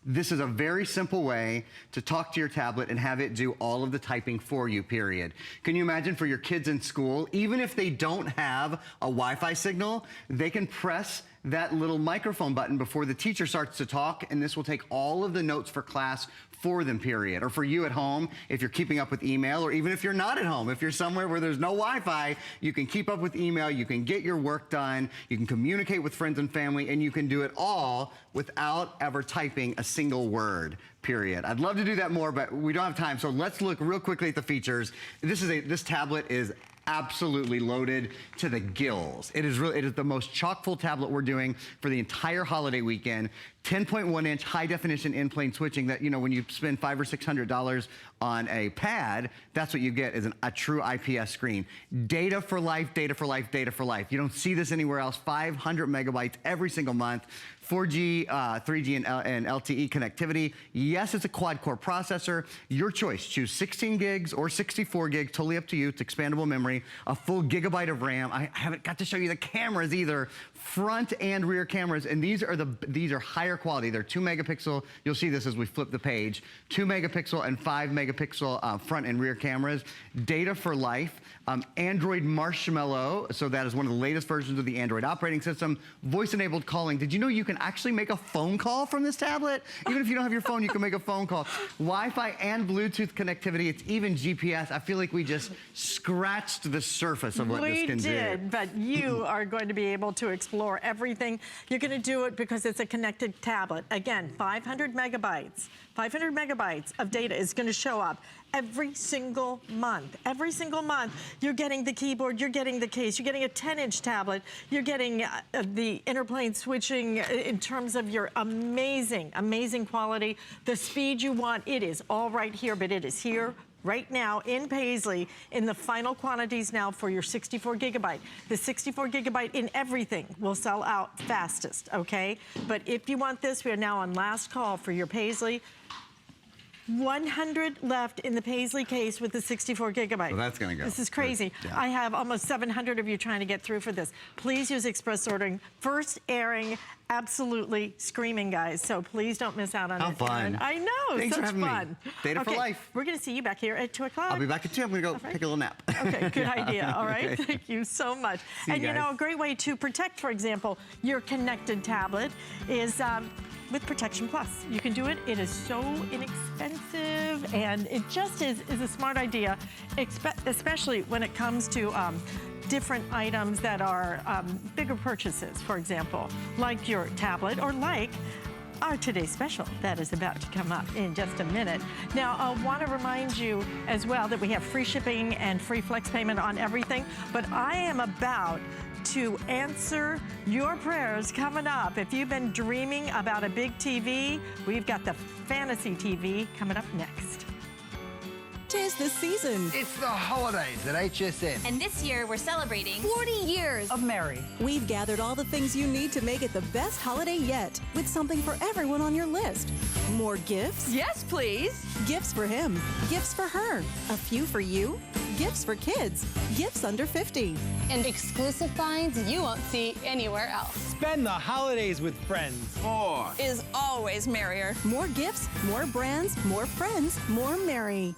Speaker 7: This is a very simple way to talk to your tablet and have it do all of the typing for you, period. Can you imagine for your kids in school, even if they don't have a Wi-Fi signal, they can press that little microphone button before the teacher starts to talk, and this will take all of the notes for class for them, period. Or for you at home, if you're keeping up with email, or even if you're not at home, if you're somewhere where there's no Wi-Fi, you can keep up with email, you can get your work done, you can communicate with friends and family, and you can do it all without ever typing a single word, period. I'd love to do that more, but we don't have time, so let's look real quickly at the features. This tablet is absolutely loaded to the gills. It is the most chock-full tablet we're doing for the entire holiday weekend. 10.1-inch high-definition in-plane switching that, you know, when you spend $500 or $600 on a pad, that's what you get is a true IPS screen. Data for life, data for life, data for life. You don't see this anywhere else. 500 megabytes every single month. 4G, 3G, and LTE connectivity. Yes, it's a quad-core processor. Your choice. Choose 16 gigs or 64 gigs, totally up to you. It's expandable memory. memory, a full gigabyte of RAM. I haven't got to show you the cameras either, front and rear cameras, and these are higher quality. They're 2 megapixel. You'll see this as we flip the page. 2 megapixel and 5 megapixel front and rear cameras. Data for life. Android Marshmallow, so that is one of the latest versions of the Android operating system. Voice-enabled calling. Did you know you can actually make a phone call from this tablet? Even if you don't have your phone, you can make a phone call. Wi-Fi and Bluetooth connectivity. It's even GPS. I feel like we just scratched the surface of what this can do.
Speaker 1: We did, but you are going to be able to explore everything. You're going to do it because it's a connected tablet. Again, 500 megabytes. 500 megabytes of data is going to show up every single month. Every single month, you're getting the keyboard, you're getting the case, you're getting a 10-inch tablet, you're getting the interplane switching in terms of your amazing, amazing quality. The speed you want, it is all right here, but it is here right now in Paisley in the final quantities now for your 64 gigabyte. The 64 gigabyte in everything will sell out fastest, okay? But if you want this, we are now on last call for your Paisley. 100 left in the Paisley case with the 64 gigabyte.
Speaker 7: Well, that's gonna go.
Speaker 1: This is crazy.
Speaker 7: Yeah.
Speaker 1: I have almost 700 of you trying to get through for this. Please use express ordering. First airing, absolutely screaming, guys. So please don't miss out on it.
Speaker 7: How fun.
Speaker 1: I know,
Speaker 7: Thanks
Speaker 1: such
Speaker 7: for having
Speaker 1: fun.
Speaker 7: me. Data for life.
Speaker 1: We're gonna see you back here at 2 o'clock.
Speaker 7: I'll be back at 2. I'm gonna go take a little nap.
Speaker 1: Okay, good idea. All right,
Speaker 7: Okay.
Speaker 1: Thank you so much.
Speaker 7: See you
Speaker 1: And you know,
Speaker 7: guys.
Speaker 1: a great way to protect, for example, your connected tablet is with Protection Plus. You can do it. It is so inexpensive, and it just is a smart idea, especially when it comes to different items that are bigger purchases, for example, like your tablet or like our today's special that is about to come up in just a minute. Now, I want to remind you as well that we have free shipping and free flex payment on everything, but I am about to answer your prayers coming up. If you've been dreaming about a big TV, we've got the fantasy TV coming up next.
Speaker 9: 'Tis the season.
Speaker 10: It's the holidays at HSN.
Speaker 11: And this year we're celebrating
Speaker 9: 40 years
Speaker 10: of Mary.
Speaker 9: We've gathered all the things you need to make it the best holiday yet, with something for everyone on your list. More gifts?
Speaker 11: Yes, please.
Speaker 9: Gifts for him. Gifts for her. A few for you. Gifts for kids. Gifts under 50.
Speaker 12: And exclusive finds you won't see anywhere else.
Speaker 10: Spend the holidays with friends.
Speaker 12: More is always merrier.
Speaker 9: More gifts, more brands, more friends, more merry.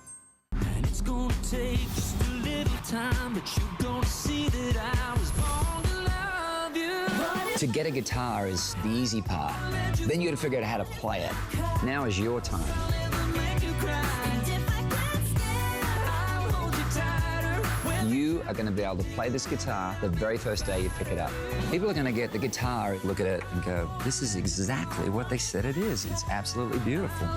Speaker 13: And it's gonna take just a little time, but you're gonna see that I was born to love you.
Speaker 14: To get a guitar is the easy part. Then you gotta figure out how to play it. Now is your time. You are gonna be able to play this guitar the very first day you pick it up. People are gonna get the guitar, look at it and go, this is exactly what they said it is. It's absolutely beautiful.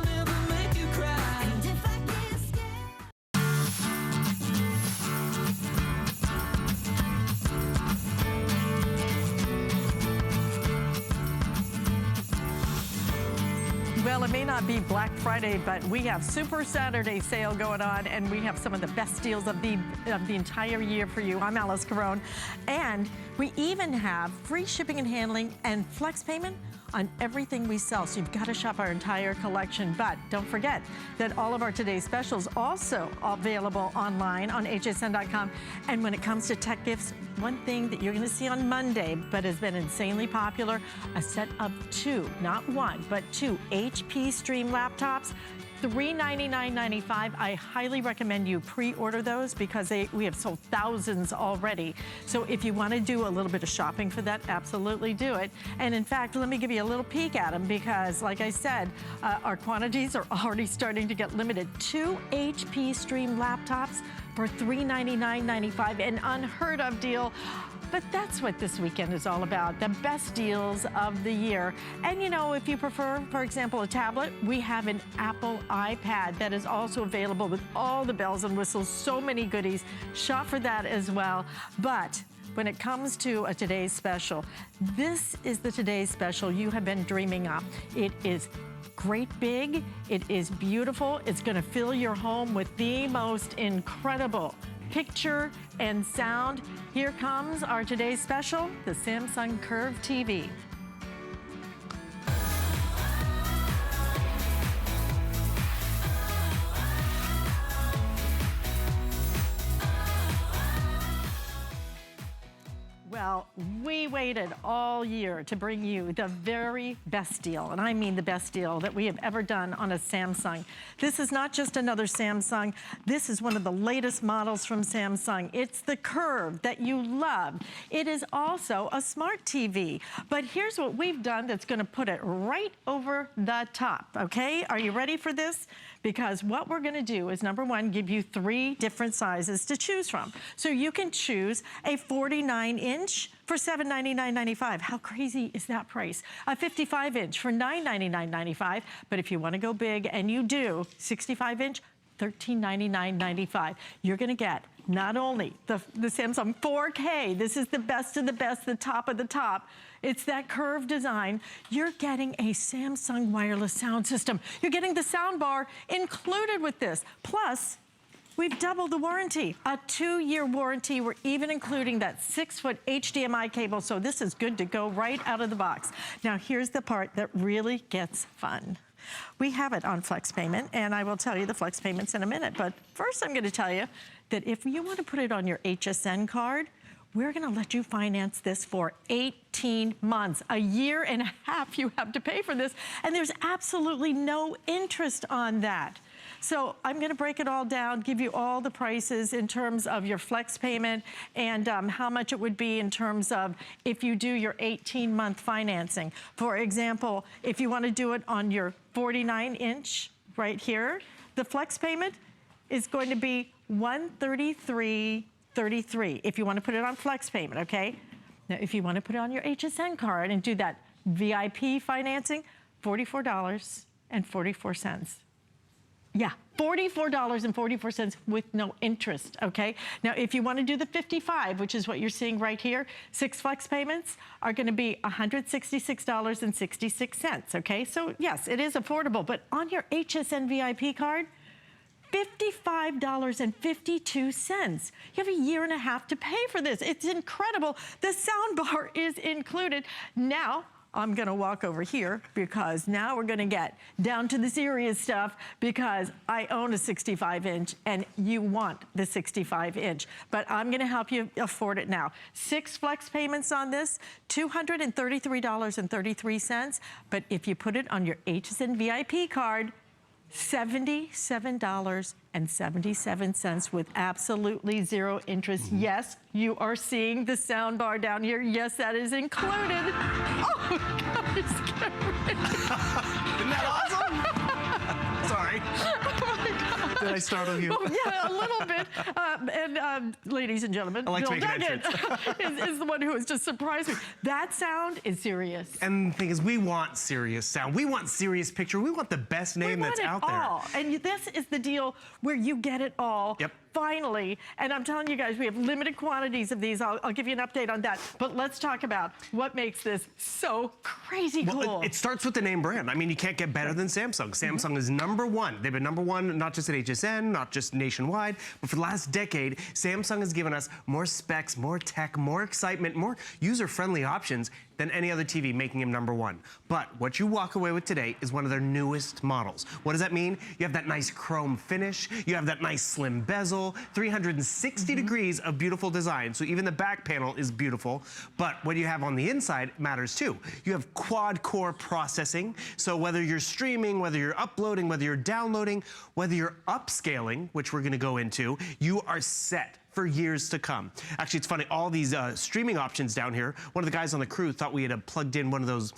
Speaker 1: Well, it may not be Black Friday, but we have Super Saturday sale going on, and we have some of the best deals of the entire year for you. I'm Alice Carone, and we even have free shipping and handling and flex payment on everything we sell. So you've got to shop our entire collection. But don't forget that all of our today's specials also available online on hsn.com. And when it comes to tech gifts, one thing that you're going to see on Monday, but has been insanely popular, a set of 2, not 1, but 2 HP Stream laptops. $399.95. I highly recommend you pre-order those because we have sold thousands already. So if you want to do a little bit of shopping for that, absolutely do it. And in fact, let me give you a little peek at them because, like I said, our quantities are already starting to get limited. 2 HP Stream laptops for $399.95, an unheard of deal. But that's what this weekend is all about, the best deals of the year. And you know, if you prefer, for example, a tablet, we have an Apple iPad that is also available with all the bells and whistles, so many goodies. Shop for that as well. But when it comes to a today's special, this is the today's special you have been dreaming up. It is great big, it is beautiful, it's gonna fill your home with the most incredible picture and sound. Here comes our today's special, the Samsung Curve TV. waited all year to bring you the very best deal, and I mean the best deal that we have ever done on a Samsung. This is not just another Samsung. This is one of the latest models from Samsung. It's the Curve that you love. It is also a smart TV. But here's what we've done that's gonna put it right over the top, okay? Are you ready for this? Because what we're gonna do is, number one, give you 3 different sizes to choose from. So you can choose a 49-inch for $799.95. How crazy is that price? A 55-inch for $999.95. But if you wanna go big, and you do, 65-inch, $1399.95. You're gonna get not only the Samsung 4K, this is the best of the best, the top of the top. It's that curved design. You're getting a Samsung wireless sound system. You're getting the sound bar included with this. Plus, we've doubled the warranty, a 2-year warranty. We're even including that 6-foot HDMI cable, so this is good to go right out of the box. Now, here's the part that really gets fun. We have it on flex payment, and I will tell you the flex payments in a minute. But first, I'm gonna tell you that if you want to put it on your HSN card, we're gonna let you finance this for 18 months. A year and a half you have to pay for this, and there's absolutely no interest on that. So I'm gonna break it all down, give you all the prices in terms of your flex payment and how much it would be in terms of if you do your 18-month financing. For example, if you wanna do it on your 49-inch right here, the flex payment is going to be $133.33 if you want to put it on flex payment, okay? Now, if you want to put it on your HSN card and do that VIP financing, $44.44. Yeah, $44.44 with no interest, okay? Now, if you want to do the 55, which is what you're seeing right here, 6 flex payments are going to be $166.66, okay? So, yes, it is affordable, but on your HSN VIP card, $55.52. You have a year and a half to pay for this. It's incredible. The sound bar is included. Now, I'm gonna walk over here because now we're gonna get down to the serious stuff because I own a 65-inch and you want the 65-inch. But I'm gonna help you afford it now. 6 flex payments on this, $233.33. But if you put it on your HSN VIP card, $77.77 with absolutely 0 interest. Yes, you are seeing the sound bar down here. Yes, that is included. Oh, God, it's scary.
Speaker 15: Isn't that awesome? Sorry.
Speaker 1: Oh, my God.
Speaker 15: Did I startle you?
Speaker 1: Well, yeah, a little bit. Ladies and gentlemen,
Speaker 15: I like
Speaker 1: Bill
Speaker 15: to make an
Speaker 1: Duggett is the one who has just surprised me. That sound is serious.
Speaker 15: And the thing is, we want serious sound. We want serious picture. We want the best name that's out there.
Speaker 1: All. And this is the deal where you get it all.
Speaker 15: Yep.
Speaker 1: Finally, and I'm telling you guys, we have limited quantities of these. I'll give you an update on that. But let's talk about what makes this so crazy cool.
Speaker 15: Well, it starts with the name brand. I mean, you can't get better than Samsung. Samsung is #1. They've been #1, not just at HSN, not just nationwide, but for the last decade, Samsung has given us more specs, more tech, more excitement, more user-friendly options than any other TV, making him #1. But what you walk away with today is one of their newest models. What does that mean? You have that nice chrome finish, you have that nice slim bezel, 360 degrees of beautiful design. So even the back panel is beautiful, but what you have on the inside matters too. You have quad-core processing, so whether you're streaming, whether you're uploading, whether you're downloading, whether you're upscaling, which we're gonna go into, you are set for years to come. Actually, it's funny, all these streaming options down here, one of the guys on the crew thought we had plugged in one of those,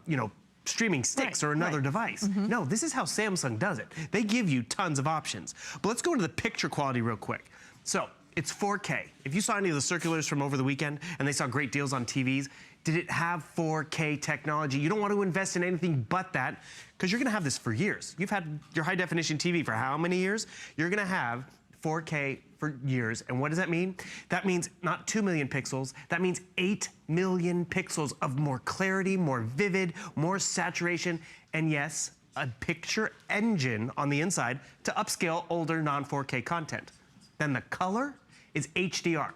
Speaker 15: you know, streaming sticks or another device. No, this is how Samsung does it. They give you tons of options. But let's go into the picture quality real quick. So, it's 4K. If you saw any of the circulars from over the weekend and they saw great deals on TVs, did it have 4K technology? You don't want to invest in anything but that because you're gonna have this for years. You've had your high definition TV for how many years? You're gonna have 4K for years. And what does that mean? That means not 2 million pixels, that means 8 million pixels of more clarity, more vivid, more saturation, and yes, a picture engine on the inside to upscale older non-4K content. Then the color is HDR.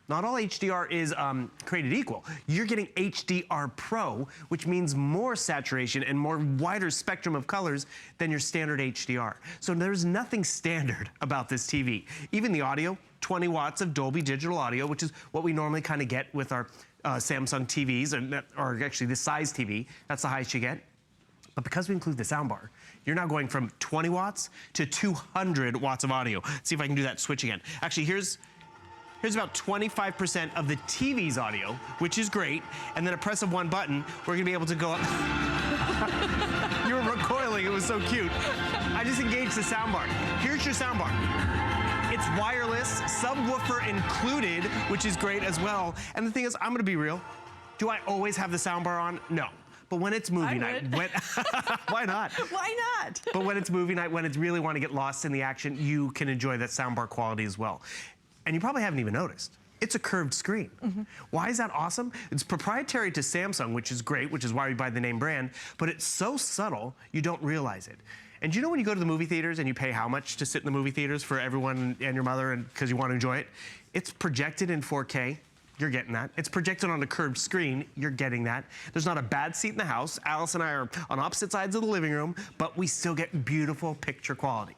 Speaker 15: Not all HDR is created equal. You're getting HDR Pro, which means more saturation and more wider spectrum of colors than your standard HDR. So there's nothing standard about this TV. Even the audio, 20 watts of Dolby Digital Audio, which is what we normally kind of get with our Samsung TVs, or actually this size TV. That's the highest you get. But because we include the soundbar, you're now going from 20 watts to 200 watts of audio. Let's see if I can do that switch again. Actually, here's about 25% of the TV's audio, which is great. And then a press of one button, we're gonna be able to go up. You were recoiling, it was so cute. I just engaged the soundbar. Here's your soundbar. It's wireless, subwoofer included, which is great as well. And the thing is, I'm gonna be real. Do I always have the soundbar on? No. But when it's movie night, why not?
Speaker 1: Why not?
Speaker 15: But when it's movie night, when it's really want to get lost in the action, you can enjoy that soundbar quality as well. And you probably haven't even noticed. It's a curved screen. Why is that awesome? It's proprietary to Samsung, which is great, which is why we buy the name brand, but it's so subtle, you don't realize it. And you know when you go to the movie theaters and you pay how much to sit in the movie theaters for everyone and your mother because you want to enjoy it? It's projected in 4K. You're getting that. It's projected on a curved screen. You're getting that. There's not a bad seat in the house. Alice and I are on opposite sides of the living room, but we still get beautiful picture quality.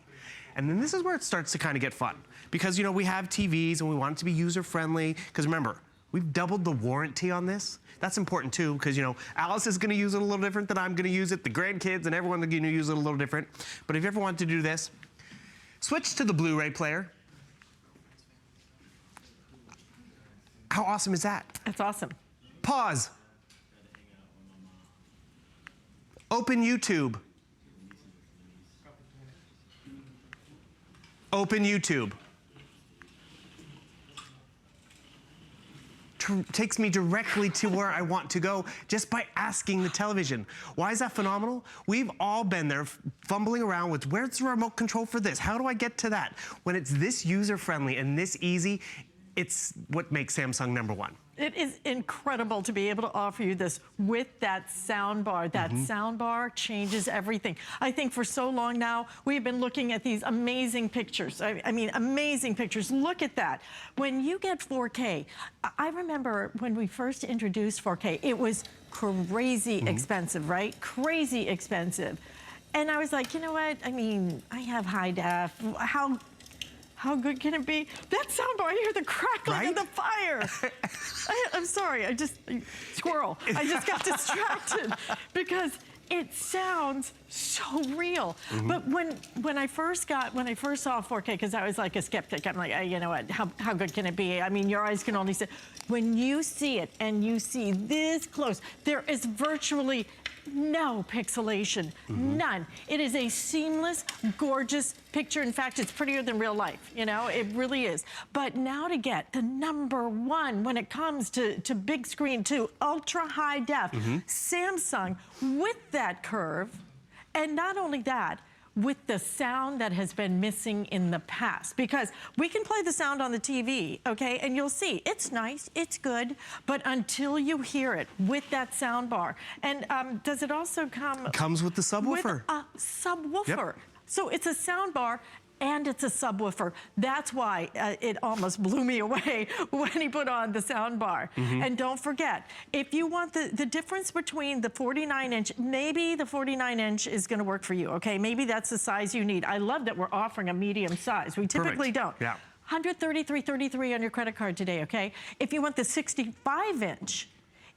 Speaker 15: And then this is where it starts to kind of get fun. Because, you know, we have TVs and we want it to be user-friendly. Because remember, we've doubled the warranty on this. That's important too, because, you know, Alice is gonna use it a little different than I'm gonna use it. The grandkids and everyone's gonna use it a little different. But if you ever want to do this, switch to the Blu-ray player. How awesome is that?
Speaker 1: That's awesome.
Speaker 15: Pause. Open YouTube. Open YouTube. Takes me directly to where I want to go just by asking the television. Why is that phenomenal? We've all been there fumbling around with where's the remote control for this? How do I get to that? When it's this user-friendly and this easy, it's what makes Samsung #1.
Speaker 1: It is incredible to be able to offer you this with that sound bar. That sound bar changes everything. I think for so long now, we've been looking at these amazing pictures. I mean, amazing pictures. Look at that. When you get 4K, I remember when we first introduced 4K, it was crazy expensive, right? Crazy expensive. And I was like, you know what? I mean, I have high def. How good can it be? That soundbar, I hear the crackling of the fire. I'm sorry, squirrel. I just got distracted because it sounds so real. But when I first saw 4K, because I was like a skeptic, I'm like, you know what, how good can it be? I mean, your eyes can only see. When you see it and you see this close, there is virtually no pixelation, none. It is a seamless, gorgeous picture. In fact, it's prettier than real life, you know, it really is. But now to get the #1 when it comes to big screen, to ultra high def, Samsung with that curve, and not only that, with the sound that has been missing in the past. Because we can play the sound on the TV, okay, and you'll see, it's nice, it's good, but until you hear it with that sound bar. And does it also come?
Speaker 15: Comes with the subwoofer.
Speaker 1: With a subwoofer. Yep. So it's a sound bar and it's a subwoofer. That's why it almost blew me away when he put on the sound bar. And don't forget, if you want the difference between the 49-inch, maybe the 49-inch is gonna work for you, okay? Maybe that's the size you need. I love that we're offering a medium size. We typically don't.
Speaker 15: Yeah.
Speaker 1: $133.33 on your credit card today, okay? If you want the 65-inch,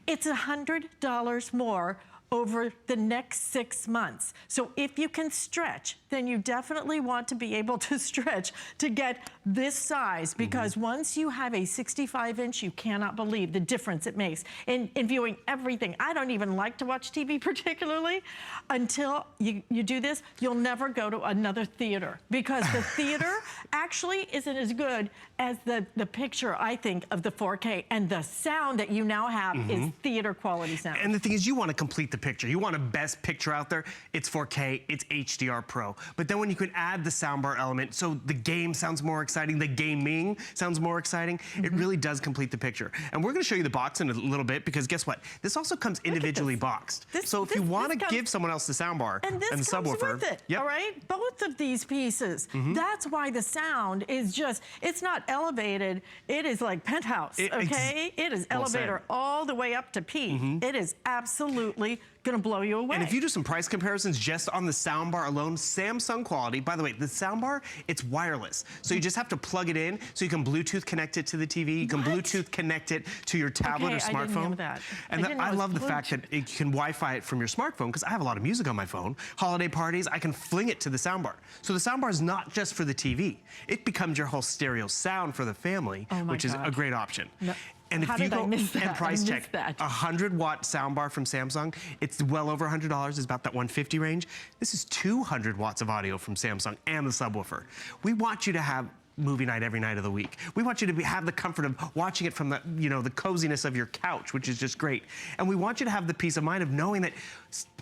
Speaker 1: it's $100 more over the next 6 months. So if you can stretch, then you definitely want to be able to stretch to get this size, because once you have a 65-inch, you cannot believe the difference it makes in viewing everything. I don't even like to watch TV particularly. Until you do this, you'll never go to another theater, because the theater actually isn't as good as the picture, I think, of the 4K, and the sound that you now have is theater quality sound.
Speaker 15: And the thing is, you want to complete the picture. You want a best picture out there. It's 4K, it's HDR Pro. But then when you can add the soundbar element, so the game sounds more exciting, the gaming sounds more exciting, it really does complete the picture. And we're going to show you the box in a little bit, because guess what? This also comes individually boxed. So if you want to give someone else the soundbar and the subwoofer,
Speaker 1: with it, all right? Both of these pieces. That's why the sound is just, it's not elevated, it is like penthouse, okay? It is elevator all the way up to P. It is absolutely gonna blow you away.
Speaker 15: And if you do some price comparisons just on the soundbar alone, Samsung quality, by the way, the soundbar, it's wireless. So you just have to plug it in, so you can Bluetooth connect it to the TV, you can Bluetooth connect it to your tablet or smartphone.
Speaker 1: I didn't know that.
Speaker 15: And I love the fact that you can Wi-Fi it from your smartphone, because I have a lot of music on my phone. Holiday parties, I can fling it to the soundbar. So the soundbar is not just for the TV. It becomes your whole stereo sound for the family, which is a great option.
Speaker 1: No.
Speaker 15: And if
Speaker 1: How
Speaker 15: you
Speaker 1: did I
Speaker 15: go
Speaker 1: miss that?
Speaker 15: and price
Speaker 1: I
Speaker 15: check,
Speaker 1: missed that.
Speaker 15: 100-watt soundbar from Samsung, it's well over $100, it's about that $150 range. This is 200 watts of audio from Samsung and the subwoofer. We want you to have movie night every night of the week. We want you to have the comfort of watching it from the, the coziness of your couch, which is just great. And we want you to have the peace of mind of knowing that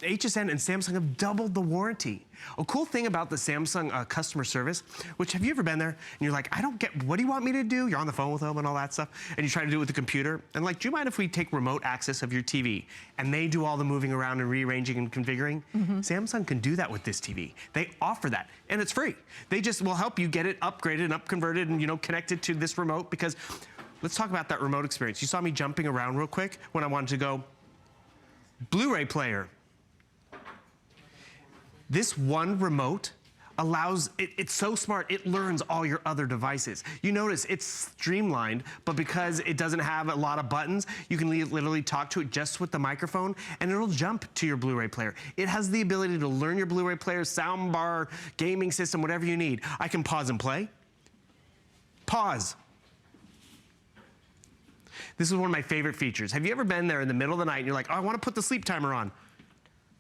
Speaker 15: HSN and Samsung have doubled the warranty. A cool thing about the Samsung customer service, which have you ever been there and you're like, I don't get, what do you want me to do? You're on the phone with them and all that stuff, and you try to do it with the computer. And like, do you mind if we take remote access of your TV? And they do all the moving around and rearranging and configuring. Samsung can do that with this TV. They offer that, and it's free. They just will help you get it upgraded and up-converted and, connected to this remote, because let's talk about that remote experience. You saw me jumping around real quick when I wanted to go Blu-ray player. This one remote allows, it's so smart, it learns all your other devices. You notice it's streamlined, but because it doesn't have a lot of buttons, you can literally talk to it just with the microphone, and it'll jump to your Blu-ray player. It has the ability to learn your Blu-ray player, sound bar, gaming system, whatever you need. I can pause and play. Pause. This is one of my favorite features. Have you ever been there in the middle of the night and you're like, oh, I want to put the sleep timer on?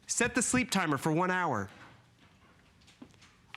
Speaker 15: Set the sleep timer for 1 hour.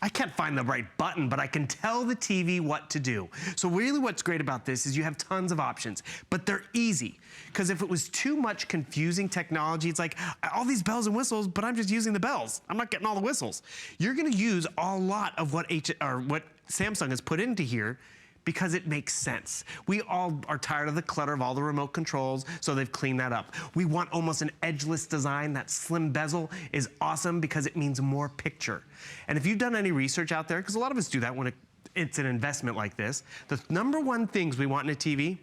Speaker 15: I can't find the right button, but I can tell the TV what to do. So really what's great about this is you have tons of options, but they're easy. Because if it was too much confusing technology, it's like all these bells and whistles, but I'm just using the bells. I'm not getting all the whistles. You're gonna use a lot of what Samsung has put into here, because it makes sense. We all are tired of the clutter of all the remote controls, so they've cleaned that up. We want almost an edgeless design. That slim bezel is awesome because it means more picture. And if you've done any research out there, because a lot of us do that when it's an investment like this, the #1 things we want in a TV,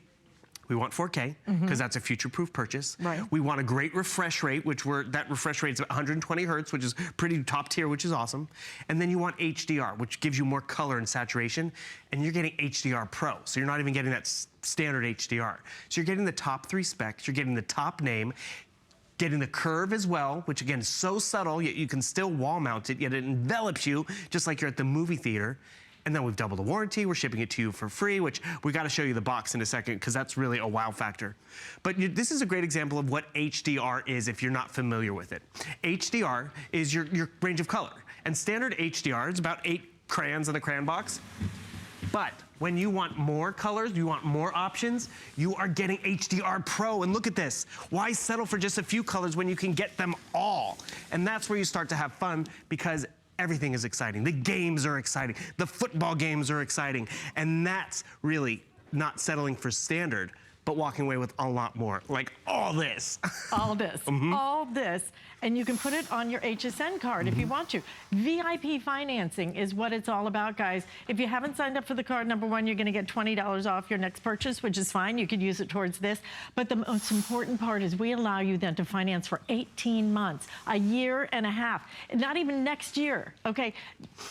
Speaker 15: we want 4K, because that's a future-proof purchase.
Speaker 1: Right.
Speaker 15: We want a great refresh rate, that refresh rate is 120 hertz, which is pretty top tier, which is awesome. And then you want HDR, which gives you more color and saturation. And you're getting HDR Pro, so you're not even getting that standard HDR. So you're getting the top 3 specs, you're getting the top name, getting the curve as well, which again is so subtle, yet you can still wall mount it, yet it envelops you just like you're at the movie theater. And then we've doubled the warranty. We're shipping it to you for free, which we got to show you the box in a second, because that's really a wow factor. But this is a great example of what HDR is if you're not familiar with it. HDR is your range of color. And standard HDR is about 8 crayons in a crayon box. But when you want more colors, you want more options, you are getting HDR Pro. And look at this. Why settle for just a few colors when you can get them all? And that's where you start to have fun, because everything is exciting. The games are exciting. The football games are exciting. And that's really not settling for standard, but walking away with a lot more, like all this.
Speaker 1: All this, all this. And you can put it on your HSN card if you want to. VIP financing is what it's all about, guys. If you haven't signed up for the card, #1, you're gonna get $20 off your next purchase, which is fine. You could use it towards this. But the most important part is we allow you then to finance for 18 months, a year and a half, not even next year, okay?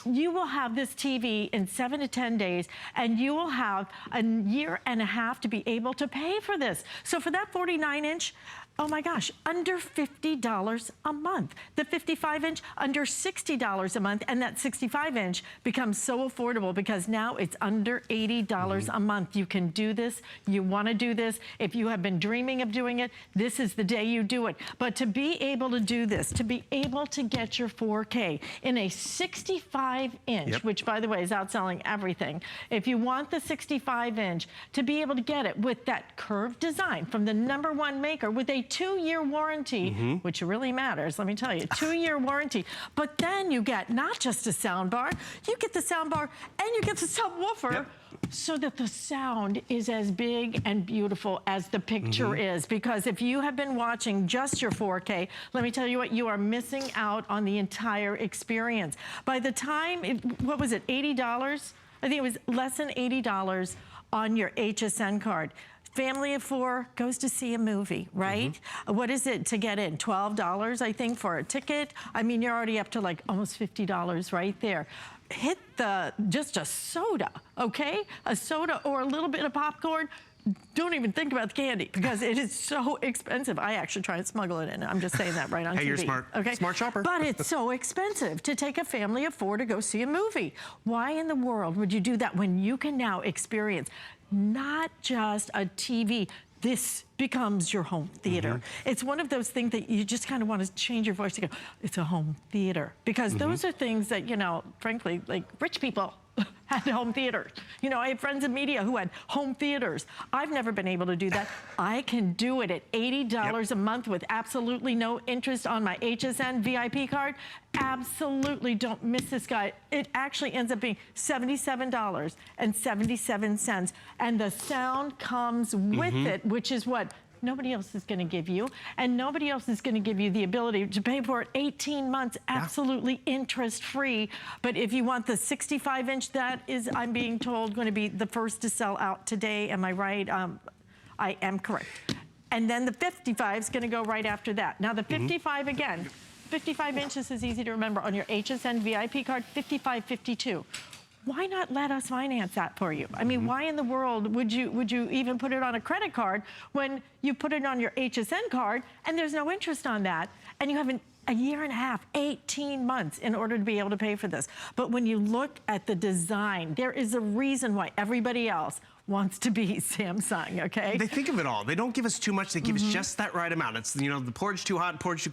Speaker 1: You will have this TV in 7 to 10 days, and you will have a year and a half to be able to pay for this. So for that 49-inch, oh my gosh, under $50 a month. The 55-inch, under $60 a month, and that 65-inch becomes so affordable because now it's under $80 a month. You can do this. You want to do this. If you have been dreaming of doing it, this is the day you do it. But to be able to do this, to be able to get your 4K in a 65-inch, which by the way is outselling everything. If you want the 65-inch, to be able to get it with that curved design from the #1 maker with a 2-year warranty, which really matters, let me tell you, 2-year warranty. But then you get not just a sound bar, you get the sound bar and you get the subwoofer, so that the sound is as big and beautiful as the picture is. Because if you have been watching just your 4K, let me tell you what, you are missing out on the entire experience. By the time, what was it, $80? I think it was less than $80 on your HSN card. family of 4 goes to see a movie, right? What is it to get in? $12, I think, for a ticket. I mean, you're already up to like almost $50 right there. Hit just a soda, okay? A soda or a little bit of popcorn. Don't even think about the candy because it is so expensive. I actually try and smuggle it in. I'm just saying that right on TV.
Speaker 15: Hey, you're smart.
Speaker 1: Okay?
Speaker 15: Smart shopper.
Speaker 1: But it's so expensive to take a family of 4 to go see a movie. Why in the world would you do that when you can now experience not just a TV? This becomes your home theater. It's one of those things that you just kind of want to change your voice to go, it's a home theater. Because those are things that, you know, frankly, like rich people had home theaters. You know, I have friends in media who had home theaters. I've never been able to do that. I can do it at $80 a month with absolutely no interest on my HSN VIP card. Absolutely don't miss this guy. It actually ends up being $77.77. And the sound comes with it, which is what nobody else is going to give you, and nobody else is going to give you the ability to pay for it 18 months absolutely interest-free. But if you want the 65-inch, that is, I'm being told, going to be the first to sell out today. Am I right? I am correct. And then the 55 is going to go right after that. Now the 55 again, 55 inches is easy to remember on your HSN VIP card, 55.52. Why not let us finance that for you? I mean, why in the world would you even put it on a credit card when you put it on your HSN card and there's no interest on that, and you have a year and a half, 18 months in order to be able to pay for this? But when you look at the design, there is a reason why everybody else wants to be Samsung, okay?
Speaker 15: They think of it all. They don't give us too much. They give us just that right amount. It's, you know, the porridge too hot, porridge too